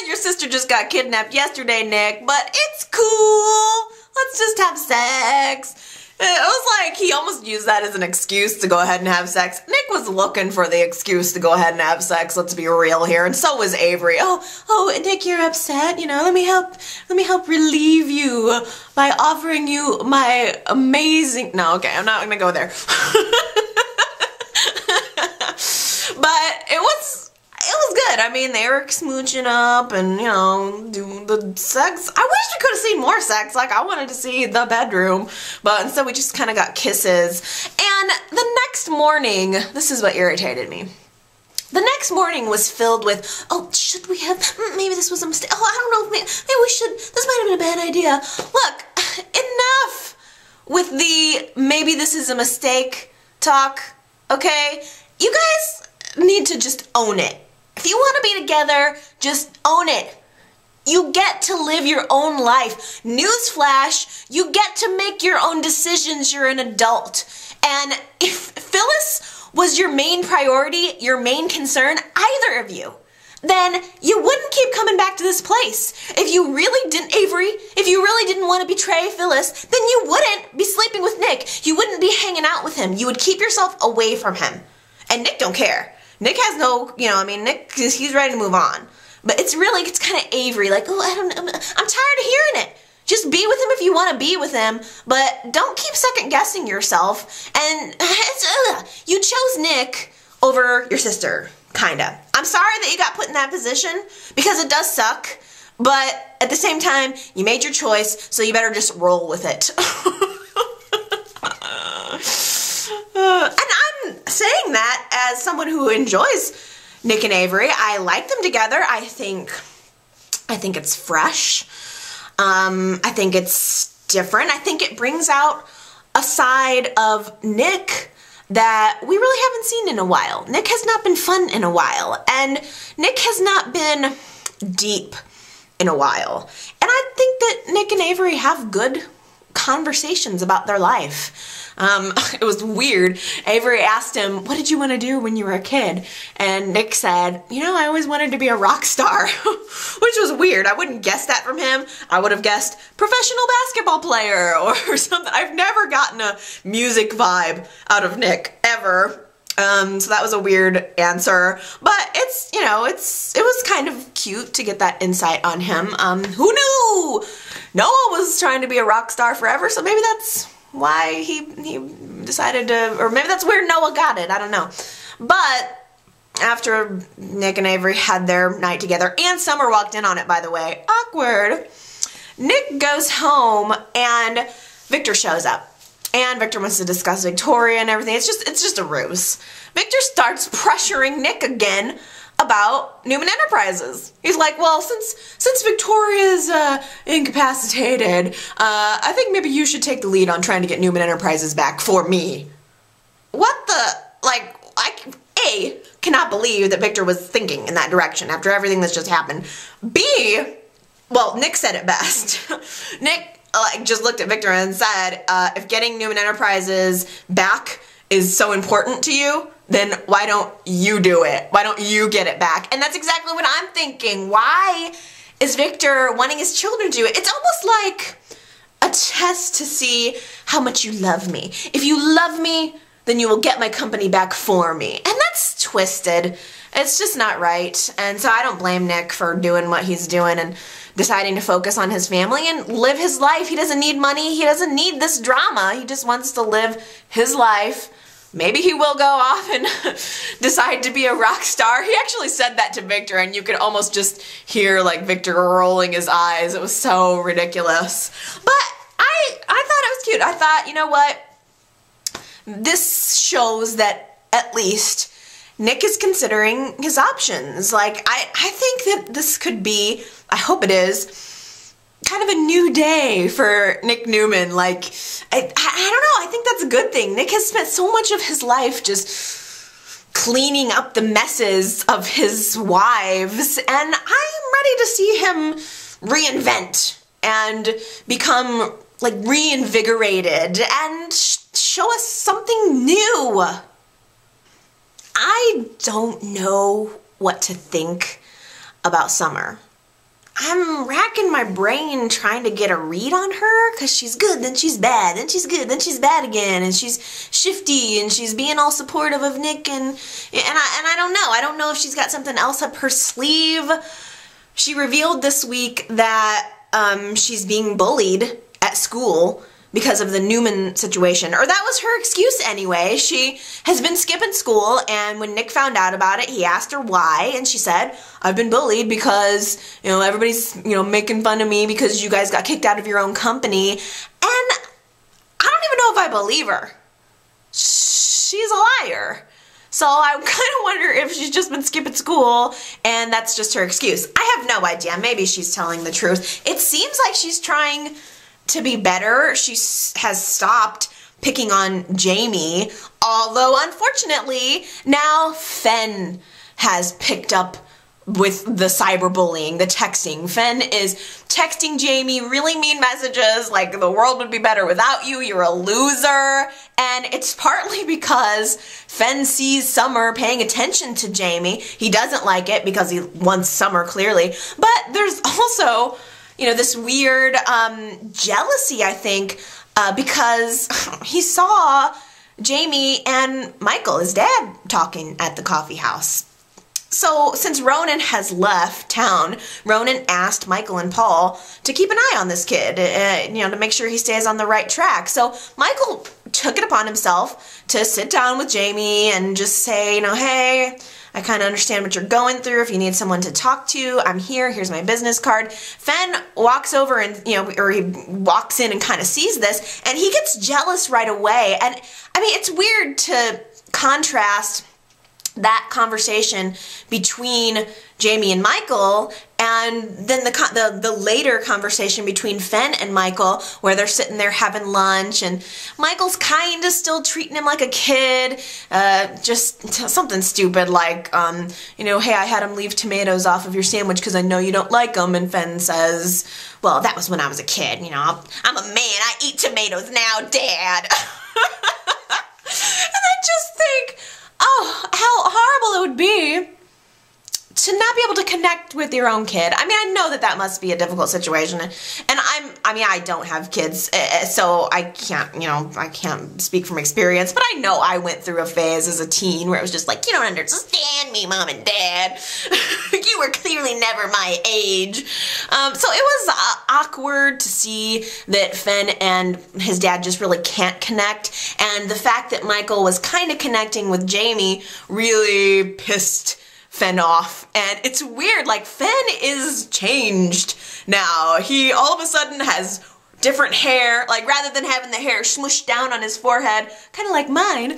Your sister just got kidnapped yesterday, Nick, but it's cool. Let's just have sex. It was like he almost used that as an excuse to go ahead and have sex. Nick was looking for the excuse to go ahead and have sex, let's be real here, and so was Avery. Oh, Nick, you're upset, you know, let me help relieve you by offering you my amazing... No, okay, I'm not gonna go there. But it was good. I mean, they were smooching up and, you know, doing the sex. I wish we could have seen more sex. Like, I wanted to see the bedroom, but instead we just kind of got kisses. And the next morning, this is what irritated me. The next morning was filled with, oh, should we have, maybe this was a mistake. Oh, I don't know, maybe we should, this might have been a bad idea. Look, enough with the maybe this is a mistake talk, okay? You guys need to just own it. If you want to be together, just own it. You get to live your own life. Newsflash, you get to make your own decisions. You're an adult. And if Phyllis was your main priority, your main concern, either of you, then you wouldn't keep coming back to this place. If you really didn't, Avery, if you really didn't want to betray Phyllis, then you wouldn't be sleeping with Nick. You wouldn't be hanging out with him. You would keep yourself away from him. And Nick don't care. Nick has no, you know, I mean, Nick, he's ready to move on. But it's kind of Avery, like, oh, I don't know, I'm tired of hearing it. Just be with him if you want to be with him, but don't keep second guessing yourself. And you chose Nick over your sister, kinda. I'm sorry that you got put in that position, because it does suck, but at the same time, you made your choice, so you better just roll with it. And I'm saying that as someone who enjoys Nick and Avery. I like them together. I think it's fresh. I think it's different. I think it brings out a side of Nick that we really haven't seen in a while. Nick has not been fun in a while, and Nick has not been deep in a while. And I think that Nick and Avery have good conversations about their lich. It was weird. Avery asked him, what did you want to do when you were a kid? And Nick said, you know, I always wanted to be a rock star, which was weird. I wouldn't guess that from him. I would have guessed professional basketball player or something. I've never gotten a music vibe out of Nick, ever. So that was a weird answer, but it's, you know, it was kind of cute to get that insight on him. Who knew? Noah was trying to be a rock star forever, so maybe that's why he decided to, or maybe that's where Noah got it, I don't know. But after Nick and Avery had their night together, and Summer walked in on it, by the way, awkward, Nick goes home and Victor shows up. And Victor wants to discuss Victoria and everything. It's just a ruse. Victor starts pressuring Nick again about Newman Enterprises. He's like, well, since Victoria's incapacitated, I think maybe you should take the lead on trying to get Newman Enterprises back for me. What the, like, I cannot believe that Victor was thinking in that direction after everything that's just happened. B, well, Nick said it best. Nick just looked at Victor and said, if getting Newman Enterprises back is so important to you, then why don't you do it? Why don't you get it back? And that's exactly what I'm thinking. Why is Victor wanting his children to do it? It's almost like a test to see how much you love me. If you love me, then you will get my company back for me. And that's twisted. It's just not right. And so I don't blame Nick for doing what he's doing and deciding to focus on his family and live his life. He doesn't need money. He doesn't need this drama. He just wants to live his life. Maybe he will go off and decide to be a rock star. He actually said that to Victor, and you could almost just hear like Victor rolling his eyes. It was so ridiculous. But I thought it was cute. I thought, you know what? This shows that at least Nick is considering his options. Like, I think that this could be, I hope it is, kind of a new day for Nick Newman. Like, I don't know, I think that's a good thing. Nick has spent so much of his life just cleaning up the messes of his wives, and I'm ready to see him reinvent and become, like, reinvigorated and show us something new. I don't know what to think about Summer. I'm racking my brain trying to get a read on her, because she's good, then she's bad, then she's good, then she's bad again, and she's shifty, and she's being all supportive of Nick, and I don't know. I don't know if she's got something else up her sleeve. She revealed this week that she's being bullied at school because of the Newman situation, or that was her excuse anyway. She has been skipping school, and when Nick found out about it, he asked her why, and she said, I've been bullied because, you know, everybody's, you know, making fun of me because you guys got kicked out of your own company, and I don't even know if I believe her. She's a liar. So I kind of wonder if she's just been skipping school and that's just her excuse. I have no idea. Maybe she's telling the truth. It seems like she's trying to be better. She has stopped picking on Jamie, although unfortunately now Fen has picked up with the cyberbullying, the texting. Fen is texting Jamie really mean messages like the world would be better without you, you're a loser, and it's partly because Fen sees Summer paying attention to Jamie. He doesn't like it because he wants Summer clearly, but there's also, you know, this weird jealousy, I think, because he saw Jamie and Michael, his dad, talking at the coffee house. So since Ronan has left town, Ronan asked Michael and Paul to keep an eye on this kid, you know, to make sure he stays on the right track. So Michael took it upon himself to sit down with Jamie and just say, you know, hey, I kind of understand what you're going through. If you need someone to talk to, I'm here. Here's my business card. Fen walks over and, you know, or he walks in and kind of sees this, and he gets jealous right away. And I mean, it's weird to contrast that conversation between Jamie and Michael, and then the later conversation between Fen and Michael, where they're sitting there having lunch, and Michael's kind of still treating him like a kid, just something stupid like, you know, hey, I had him leave tomatoes off of your sandwich because I know you don't like them, and Fen says, well, that was when I was a kid, you know, I'm a man, I eat tomatoes now, Dad. And I just think, oh, how horrible it would be to not be able to connect with your own kid. I mean, I know that that must be a difficult situation, and I don't have kids, so I can't, you know, I can't speak from experience, but I know I went through a phase as a teen where it was just like, you don't understand me, Mom and Dad. You were clearly never my age. So it was awkward to see that Fen and his dad just really can't connect, and the fact that Michael was kind of connecting with Jamie really pissed Fen off. And it's weird, like, Fen is changed now. He all of a sudden has different hair, like rather than having the hair smooshed down on his forehead, kind of like mine,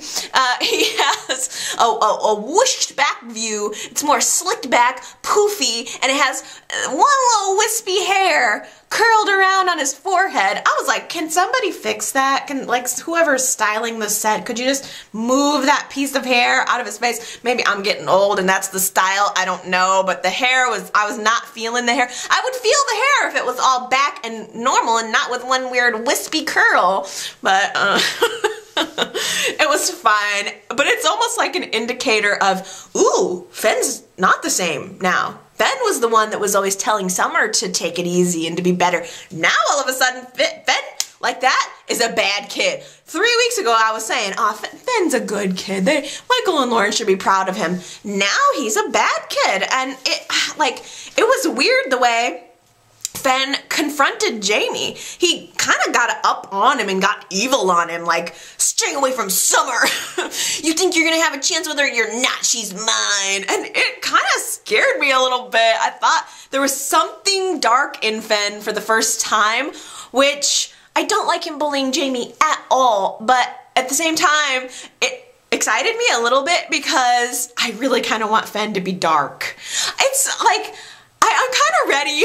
he has a whooshed back view. It's more slicked back, poofy, and it has one little wispy hair curled around on his forehead. I was like, can somebody fix that? Can, like, whoever's styling the set, could you just move that piece of hair out of his face? Maybe I'm getting old and that's the style, I don't know, but the hair was, I was not feeling the hair. I would feel the hair if it was all back and normal and not with one weird wispy curl, but it was fine. But it's almost like an indicator of, ooh, Fen's not the same now. Fen was the one that was always telling Summer to take it easy and to be better. Now all of a sudden, Fen, like that, is a bad kid. 3 weeks ago I was saying, oh, Fen's a good kid. Michael and Lauren should be proud of him. Now he's a bad kid. And it was weird the way Fen confronted Jamie. He kind of got up on him and got evil on him, like, stay away from Summer. You think you're gonna have a chance with her? You're not, she's mine. And it kind of scared me a little bit. I thought there was something dark in Fen for the first time, which I don't like him bullying Jamie at all, but at the same time, it excited me a little bit because I really kind of want Fen to be dark. It's like, I'm kind of ready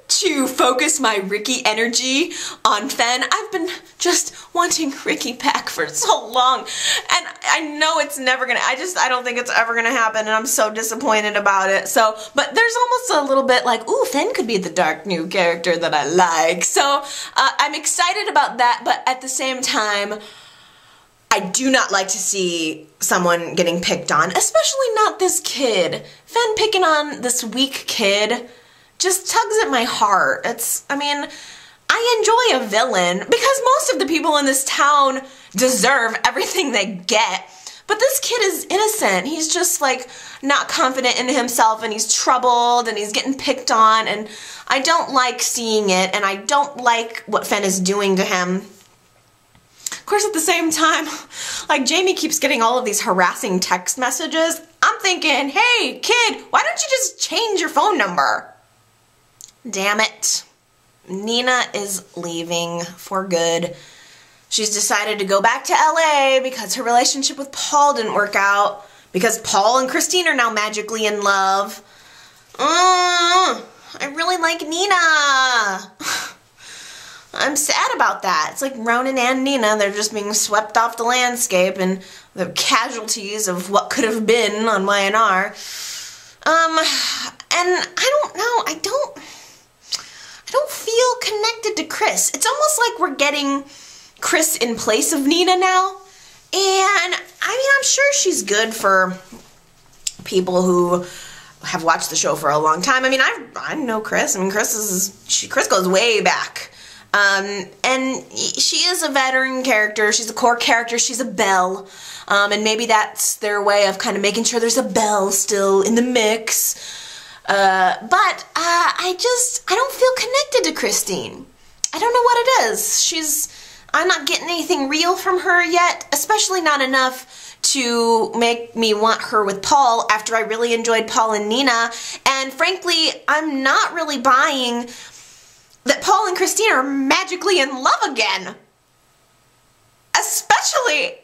to focus my Ricky energy on Fen. I've been just wanting Ricky back for so long, and I know it's never gonna, I don't think it's ever gonna happen, and I'm so disappointed about it. So, but there's almost a little bit like, ooh, Fen could be the dark new character that I like. So, I'm excited about that, but at the same time, I do not like to see someone getting picked on, especially not this kid. Fen picking on this weak kid just tugs at my heart. I mean, I enjoy a villain because most of the people in this town deserve everything they get. But this kid is innocent. He's just like not confident in himself, and he's troubled, and he's getting picked on, and I don't like seeing it, and I don't like what Fen is doing to him. Of course, at the same time, like, Jamie keeps getting all of these harassing text messages. I'm thinking, hey, kid, why don't you just change your phone number? Damn it. Nina is leaving for good. She's decided to go back to LA because her relationship with Paul didn't work out, because Paul and Christine are now magically in love. I really like Nina. I'm sad about that. It's like Ronan and Nina, they're just being swept off the landscape and the casualties of what could have been on YNR. And I don't know, I don't feel connected to Chris. It's almost like we're getting Chris in place of Nina now. And I mean, I'm sure she's good for people who have watched the show for a long time. I mean, I know Chris. I mean, Chris goes way back. And she is a veteran character, she's a core character, she's a belle, and maybe that's their way of kind of making sure there's a belle still in the mix, but I don't feel connected to Christine. I don't know what it is. I'm not getting anything real from her yet, especially not enough to make me want her with Paul after I really enjoyed Paul and Nina, and frankly, I'm not really buying that Paul and Christine are magically in love again. Especially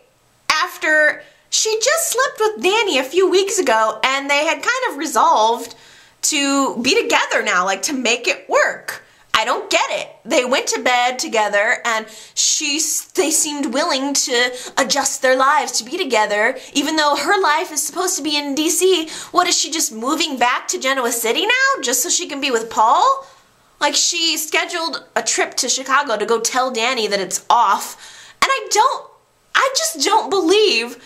after She just slept with Danny a few weeks ago, and they had kind of resolved to be together now, like to make it work. I don't get it. They went to bed together, and they seemed willing to adjust their lives to be together, even though her life is supposed to be in DC. What, is she just moving back to Genoa City now just so she can be with Paul? Like, she scheduled a trip to Chicago to go tell Danny that it's off, and I just don't believe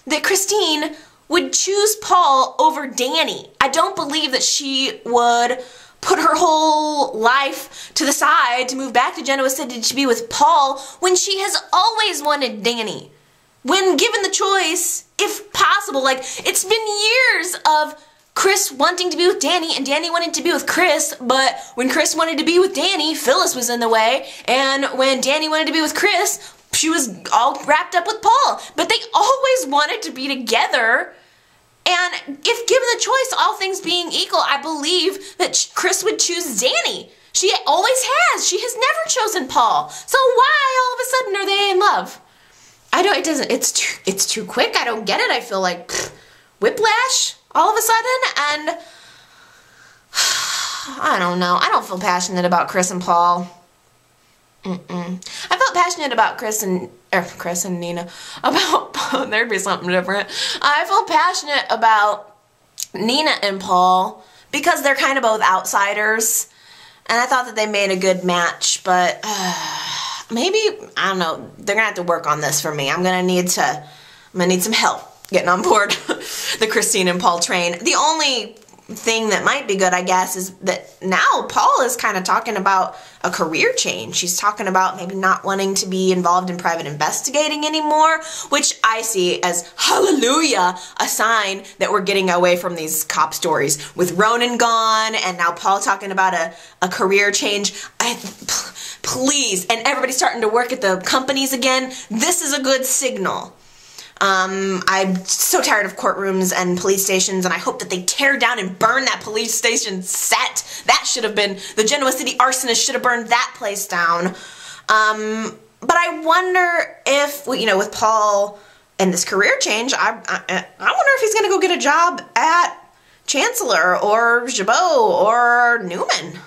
that Christine would choose Paul over Danny. I don't believe that she would put her whole life to the side to move back to Genoa City to be with Paul when she has always wanted Danny. When given the choice, if possible, like, it's been years of Chris wanting to be with Danny and Danny wanting to be with Chris, but when Chris wanted to be with Danny, Phyllis was in the way, and when Danny wanted to be with Chris, she was all wrapped up with Paul. But they always wanted to be together. And if given the choice, all things being equal, I believe that Chris would choose Danny. She always has. She has never chosen Paul. So why all of a sudden are they in love? It's too quick. I don't get it. I feel like whiplash all of a sudden, and I don't know. I don't feel passionate about Chris and Paul. I felt passionate about Chris and Nina. There'd be something different. I felt passionate about Nina and Paul because they're kind of both outsiders, and I thought that they made a good match. But maybe, I don't know. They're gonna have to work on this for me. I'm gonna need some help getting on board the Christine and Paul train. The only thing that might be good, I guess, is that now Paul is kind of talking about a career change. She's talking about maybe not wanting to be involved in private investigating anymore, which I see as, hallelujah, a sign that we're getting away from these cop stories. With Ronan gone, and now Paul talking about a career change. Please, and everybody starting to work at the companies again. This is a good signal. I'm so tired of courtrooms and police stations, and I hope that they tear down and burn that police station set. That should have been, the Genoa City arsonist should have burned that place down. But I wonder if, with Paul and this career change, I wonder if he's going to go get a job at Chancellor or Jabot or Newman.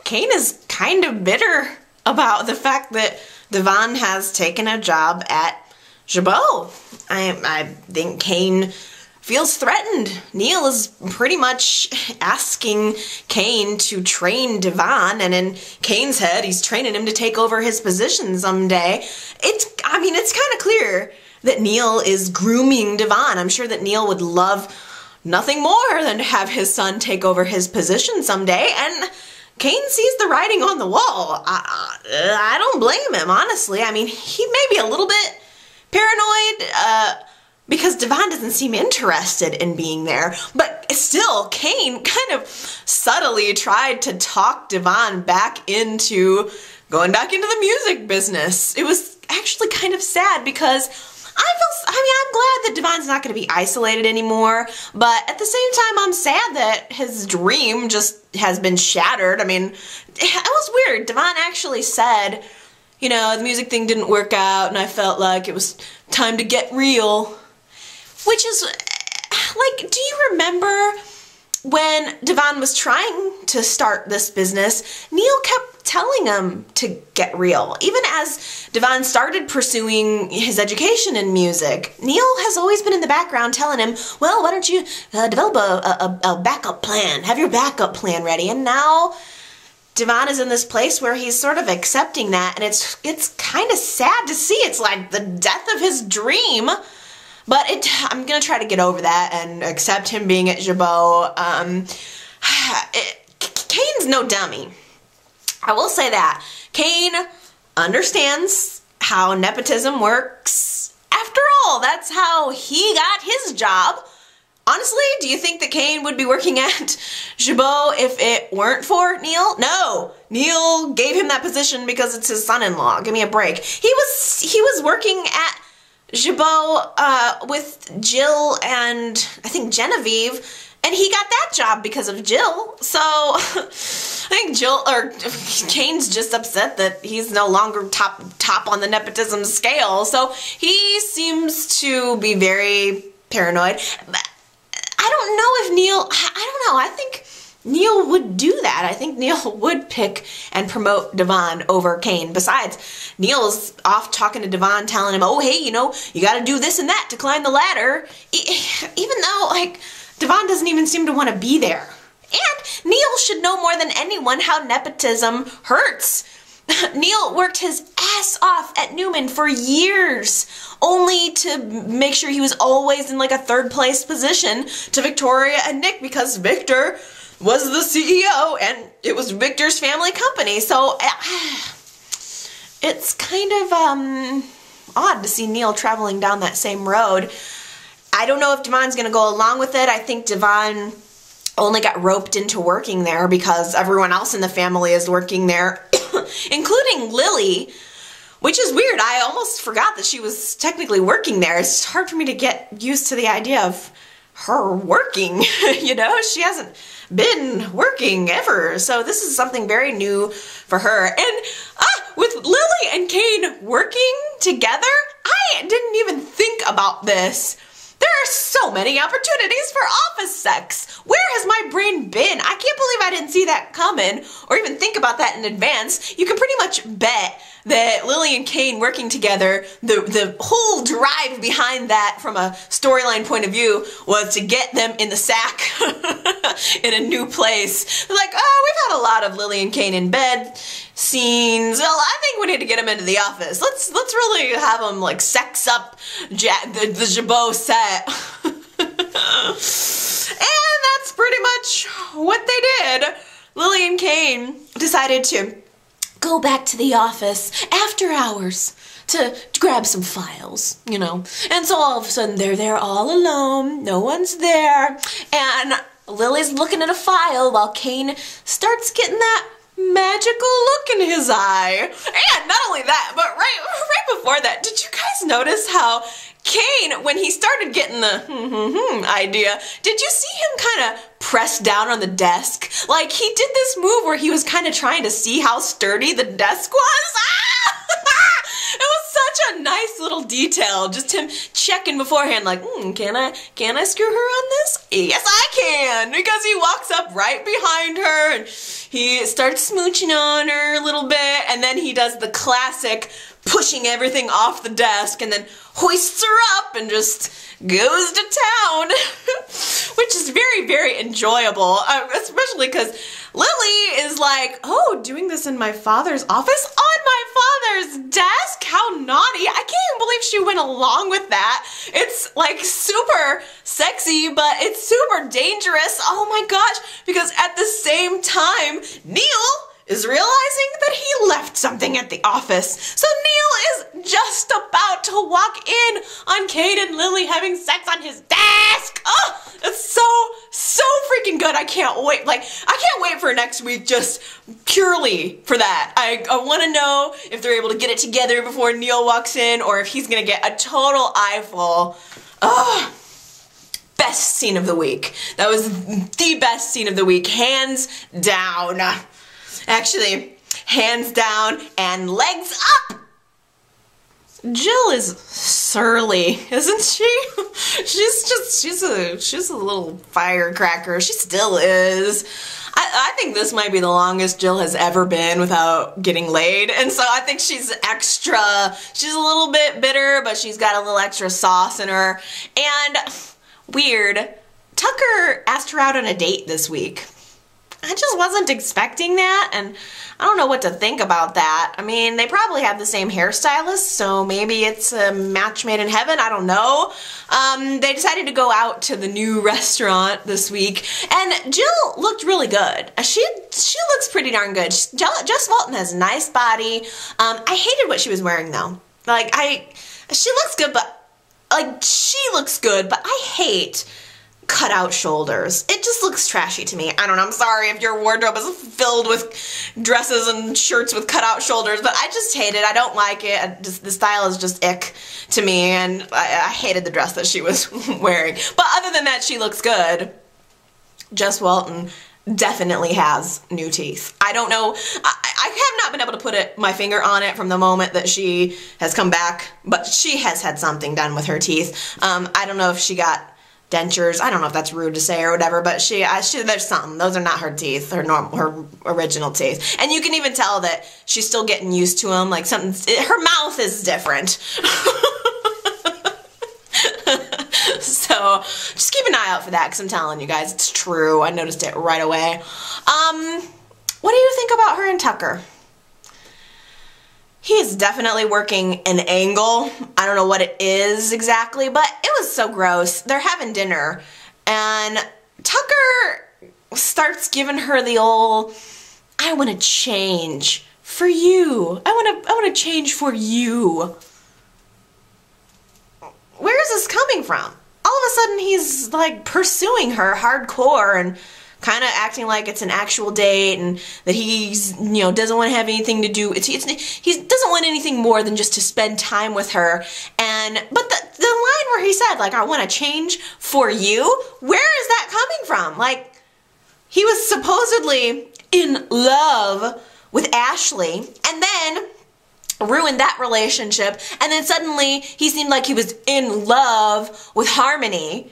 Kane is kind of bitter about the fact that Devon has taken a job at Jabot. I think Kane feels threatened. Neil is pretty much asking Kane to train Devon, and in Kane's head, he's training him to take over his position someday. It's kind of clear that Neil is grooming Devon. I'm sure that Neil would love nothing more than to have his son take over his position someday, and Kane sees the writing on the wall. I don't blame him, honestly. I mean, he may be a little bit paranoid because Devon doesn't seem interested in being there, but still, Kane kind of subtly tried to talk Devon back into going back into the music business. It was actually kind of sad because I'm glad that Devon's not going to be isolated anymore, but at the same time, I'm sad that his dream just has been shattered. I mean, it was weird. Devon actually said, the music thing didn't work out, and I felt like it was time to get real. Which is, do you remember when Devon was trying to start this business, Neil kept telling him to get real. Even as Devon started pursuing his education in music, Neil has always been in the background telling him, well, why don't you develop a backup plan, have your backup plan ready, and now Devon is in this place where he's sort of accepting that, and it's kind of sad to see. It's like the death of his dream. But I'm going to try to get over that and accept him being at Jabot. Kane's no dummy. I will say that. Kane understands how nepotism works. After all, that's how he got his job. Honestly, do you think that Kane would be working at Jabot if it weren't for Neil? No. Neil gave him that position because it's his son-in-law. Give me a break. He was working at Jabot with Jill and I think Genevieve, And he got that job because of Jill. So I think Kane's just upset that he's no longer top on the nepotism scale. So he seems to be very paranoid. But I don't know if Neil, I don't know, I think Neil would do that. I think Neil would pick and promote Devon over Kane. Besides, Neil's off talking to Devon, telling him, oh, hey, you know, you got to do this and that to climb the ladder. Even though, like, Devon doesn't even seem to want to be there. And Neil should know more than anyone how nepotism hurts. Neil worked his ass off at Newman for years, only to make sure he was always in like a third place position to Victoria and Nick, because Victor was the CEO and it was Victor's family company. So it's kind of odd to see Neil traveling down that same road. I don't know if Devon's going to go along with it. I think Devon only got roped into working there because everyone else in the family is working there, including Lily, which is weird. I almost forgot that she was technically working there. It's hard for me to get used to the idea of her working, you know? She hasn't been working ever, so this is something very new for her. And with Lily and Kane working together, I didn't even think about this. There are so many opportunities for office sex. Where has my brain been? I can't believe I didn't see that coming or even think about that in advance. You can pretty much bet that Lily and Kane working together, the whole drive behind that from a storyline point of view was to get them in the sack in a new place. Like, oh, we've had a lot of Lily and Kane in bed scenes. Well, I think we need to get them into the office. Let's really have them like sex up the Jabot set. And that's pretty much what they did. Lily and Kane decided to go back to the office after hours to grab some files, you know. And so all of a sudden they're there all alone, no one's there, and Lily's looking at a file while Kane starts getting that magical look in his eye. And not only that, but right before that, did you guys notice how Kane, when he started getting the idea, did you see him kind of press down on the desk? Like, he did this move where he was kind of trying to see how sturdy the desk was. It was such a nice little detail, just him checking beforehand, like, can I screw her on this? Yes, I can, because he walks up right behind her and he starts smooching on her a little bit, and then he does the classic pushing everything off the desk and then hoists her up and just goes to town, which is very, very enjoyable, especially because Lily is like, oh, doing this in my father's office? On my father's desk? How naughty. I can't even believe she went along with that. It's like super sexy, but it's super dangerous. Oh my gosh, because at the same time, Neil is realizing that he left something at the office. So Neil is just about to walk in on Kate and Lily having sex on his desk. Oh, it's so freaking good. I can't wait. Like, I can't wait for next week just purely for that. I want to know if they're able to get it together before Neil walks in, or if he's going to get a total eyeful. Oh, best scene of the week. That was the best scene of the week, hands down. Actually, hands down and legs up. Jill is surly, isn't she? she's a little firecracker. She still is. I think this might be the longest Jill has ever been without getting laid, and so I think she's a little bit bitter, but she's got a little extra sauce in her. And weird, Tucker asked her out on a date this week. I just wasn't expecting that, and I don't know what to think about that. I mean, they probably have the same hairstylist, so maybe it's a match made in heaven. I don't know. They decided to go out to the new restaurant this week, and Jill looked really good. She looks pretty darn good. Jess Walton has a nice body. I hated what she was wearing, though. Like, she looks good, but I hate cut out shoulders. It just looks trashy to me. I don't know, I'm sorry if your wardrobe is filled with dresses and shirts with cut out shoulders, but I just hate it. I don't like it. The style is just ick to me, and I hated the dress that she was wearing. But other than that, she looks good. Jess Walton definitely has new teeth. I don't know. I have not been able to put my finger on it from the moment that she has come back, but she has had something done with her teeth. I don't know if she got dentures. I don't know if that's rude to say or whatever, but there's something. Those are not her teeth, her original teeth. And you can even tell that she's still getting used to them. Like her mouth is different. So just keep an eye out for that, because I'm telling you guys, it's true. I noticed it right away. What do you think about her and Tucker? He is definitely working an angle. I don't know what it is exactly, but it was so gross. They're having dinner, and Tucker starts giving her the old, I want to change for you. I want to change for you. Where is this coming from? All of a sudden he's like pursuing her hardcore and kind of acting like it's an actual date, and that he's, doesn't want to have anything to do. He doesn't want anything more than just to spend time with her. But the line where he said, like, I want to change for you, where is that coming from? Like, he was supposedly in love with Ashley, and then ruined that relationship, and then suddenly he seemed like he was in love with Harmony.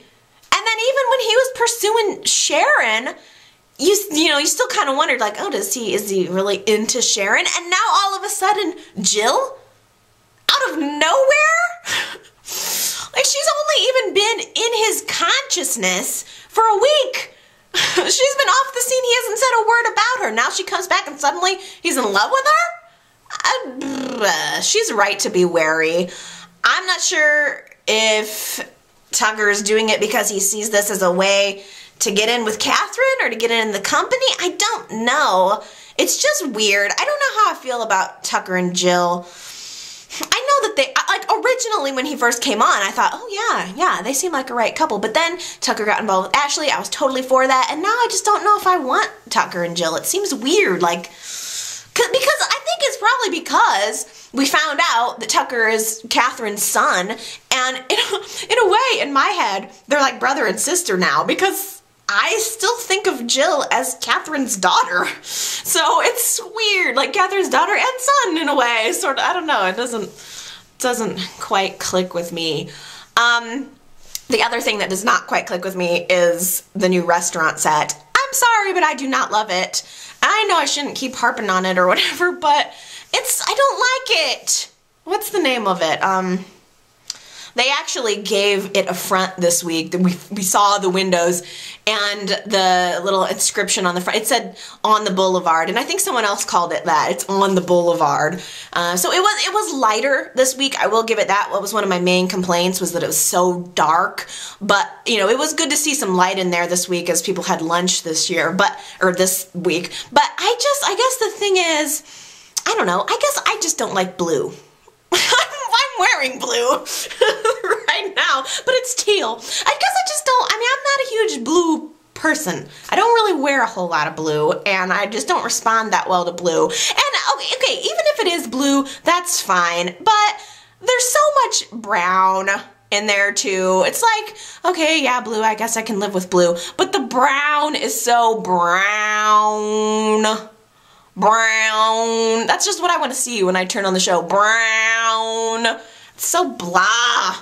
And then even when he was pursuing Sharon, you still kind of wondered, like, oh, is he really into Sharon? And now all of a sudden, Jill? Out of nowhere? Like, she's only even been in his consciousness for a week. She's been off the scene. He hasn't said a word about her. Now she comes back and suddenly he's in love with her? She's right to be wary. I'm not sure if Tucker is doing it because he sees this as a way to get in with Catherine or to get in the company. I don't know. It's just weird. I don't know how I feel about Tucker and Jill. I know that they, like, originally when he first came on, I thought, oh yeah, they seem like a right couple. But then Tucker got involved with Ashley. I was totally for that. And now I just don't know if I want Tucker and Jill. It seems weird, like, because I think it's probably because we found out that Tucker is Catherine's son, and in a way, in my head, they're like brother and sister now, because I still think of Jill as Catherine's daughter. So it's weird, like Catherine's daughter and son in a way, sort of. I don't know, it doesn't quite click with me. The other thing that does not quite click with me is the new restaurant set. I'm sorry, but I do not love it. I know I shouldn't keep harping on it or whatever, but I don't like it. What's the name of it? They actually gave it a front this week. We saw the windows and the little inscription on the front. It said on the boulevard, and I think someone else called it that. It's on the boulevard. So it was lighter this week. I will give it that. What was one of my main complaints was that it was so dark, but it was good to see some light in there this week as people had lunch this week. But I guess the thing is, I don't know. I guess I just don't like blue. I'm wearing blue right now, but it's teal. I guess I just don't, I'm not a huge blue person. I don't really wear a whole lot of blue, and I just don't respond that well to blue. And okay, even if it is blue, that's fine, but there's so much brown in there too. It's like, okay, yeah, blue, I guess I can live with blue, but the brown is so brown. That's just what I want to see when I turn on the show. Brown. It's so blah.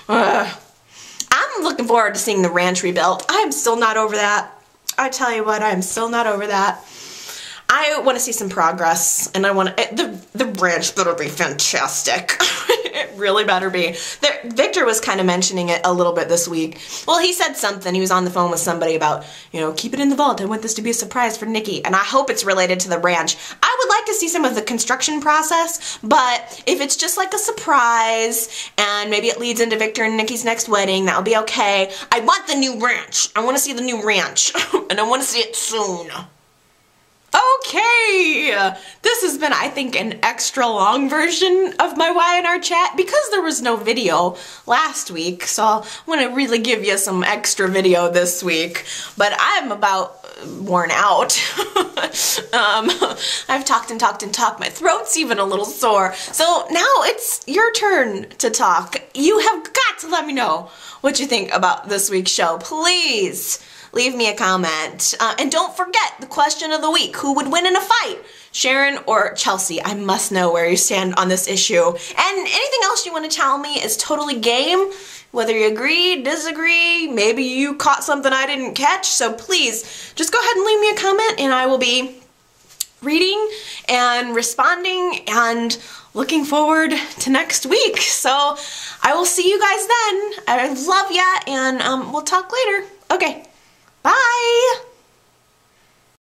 I'm looking forward to seeing the ranch rebuilt. I am still not over that. I tell you what, I am still not over that. I want to see some progress, and I want to, the ranch better be fantastic. It really better be. Victor was kind of mentioning it a little bit this week. Well, he said something. He was on the phone with somebody about, keep it in the vault. I want this to be a surprise for Nikki, and I hope it's related to the ranch. I would like to see some of the construction process, but if it's just like a surprise, and maybe it leads into Victor and Nikki's next wedding, that would be okay. I want the new ranch. I want to see the new ranch, and I want to see it soon. Okay, this has been, I think, an extra long version of my Y&R chat because there was no video last week, so I want to really give you some extra video this week, but I'm about worn out. I've talked and talked and talked. My throat's even a little sore, so now it's your turn to talk. You have got to let me know what you think about this week's show. Please leave me a comment. And don't forget the question of the week. Who would win in a fight? Sharon or Chelsea? I must know where you stand on this issue. And anything else you want to tell me is totally game. Whether you agree, disagree, maybe you caught something I didn't catch. So please, just go ahead and leave me a comment and I will be reading and responding and looking forward to next week. So I will see you guys then. I love ya, and we'll talk later. Okay, bye.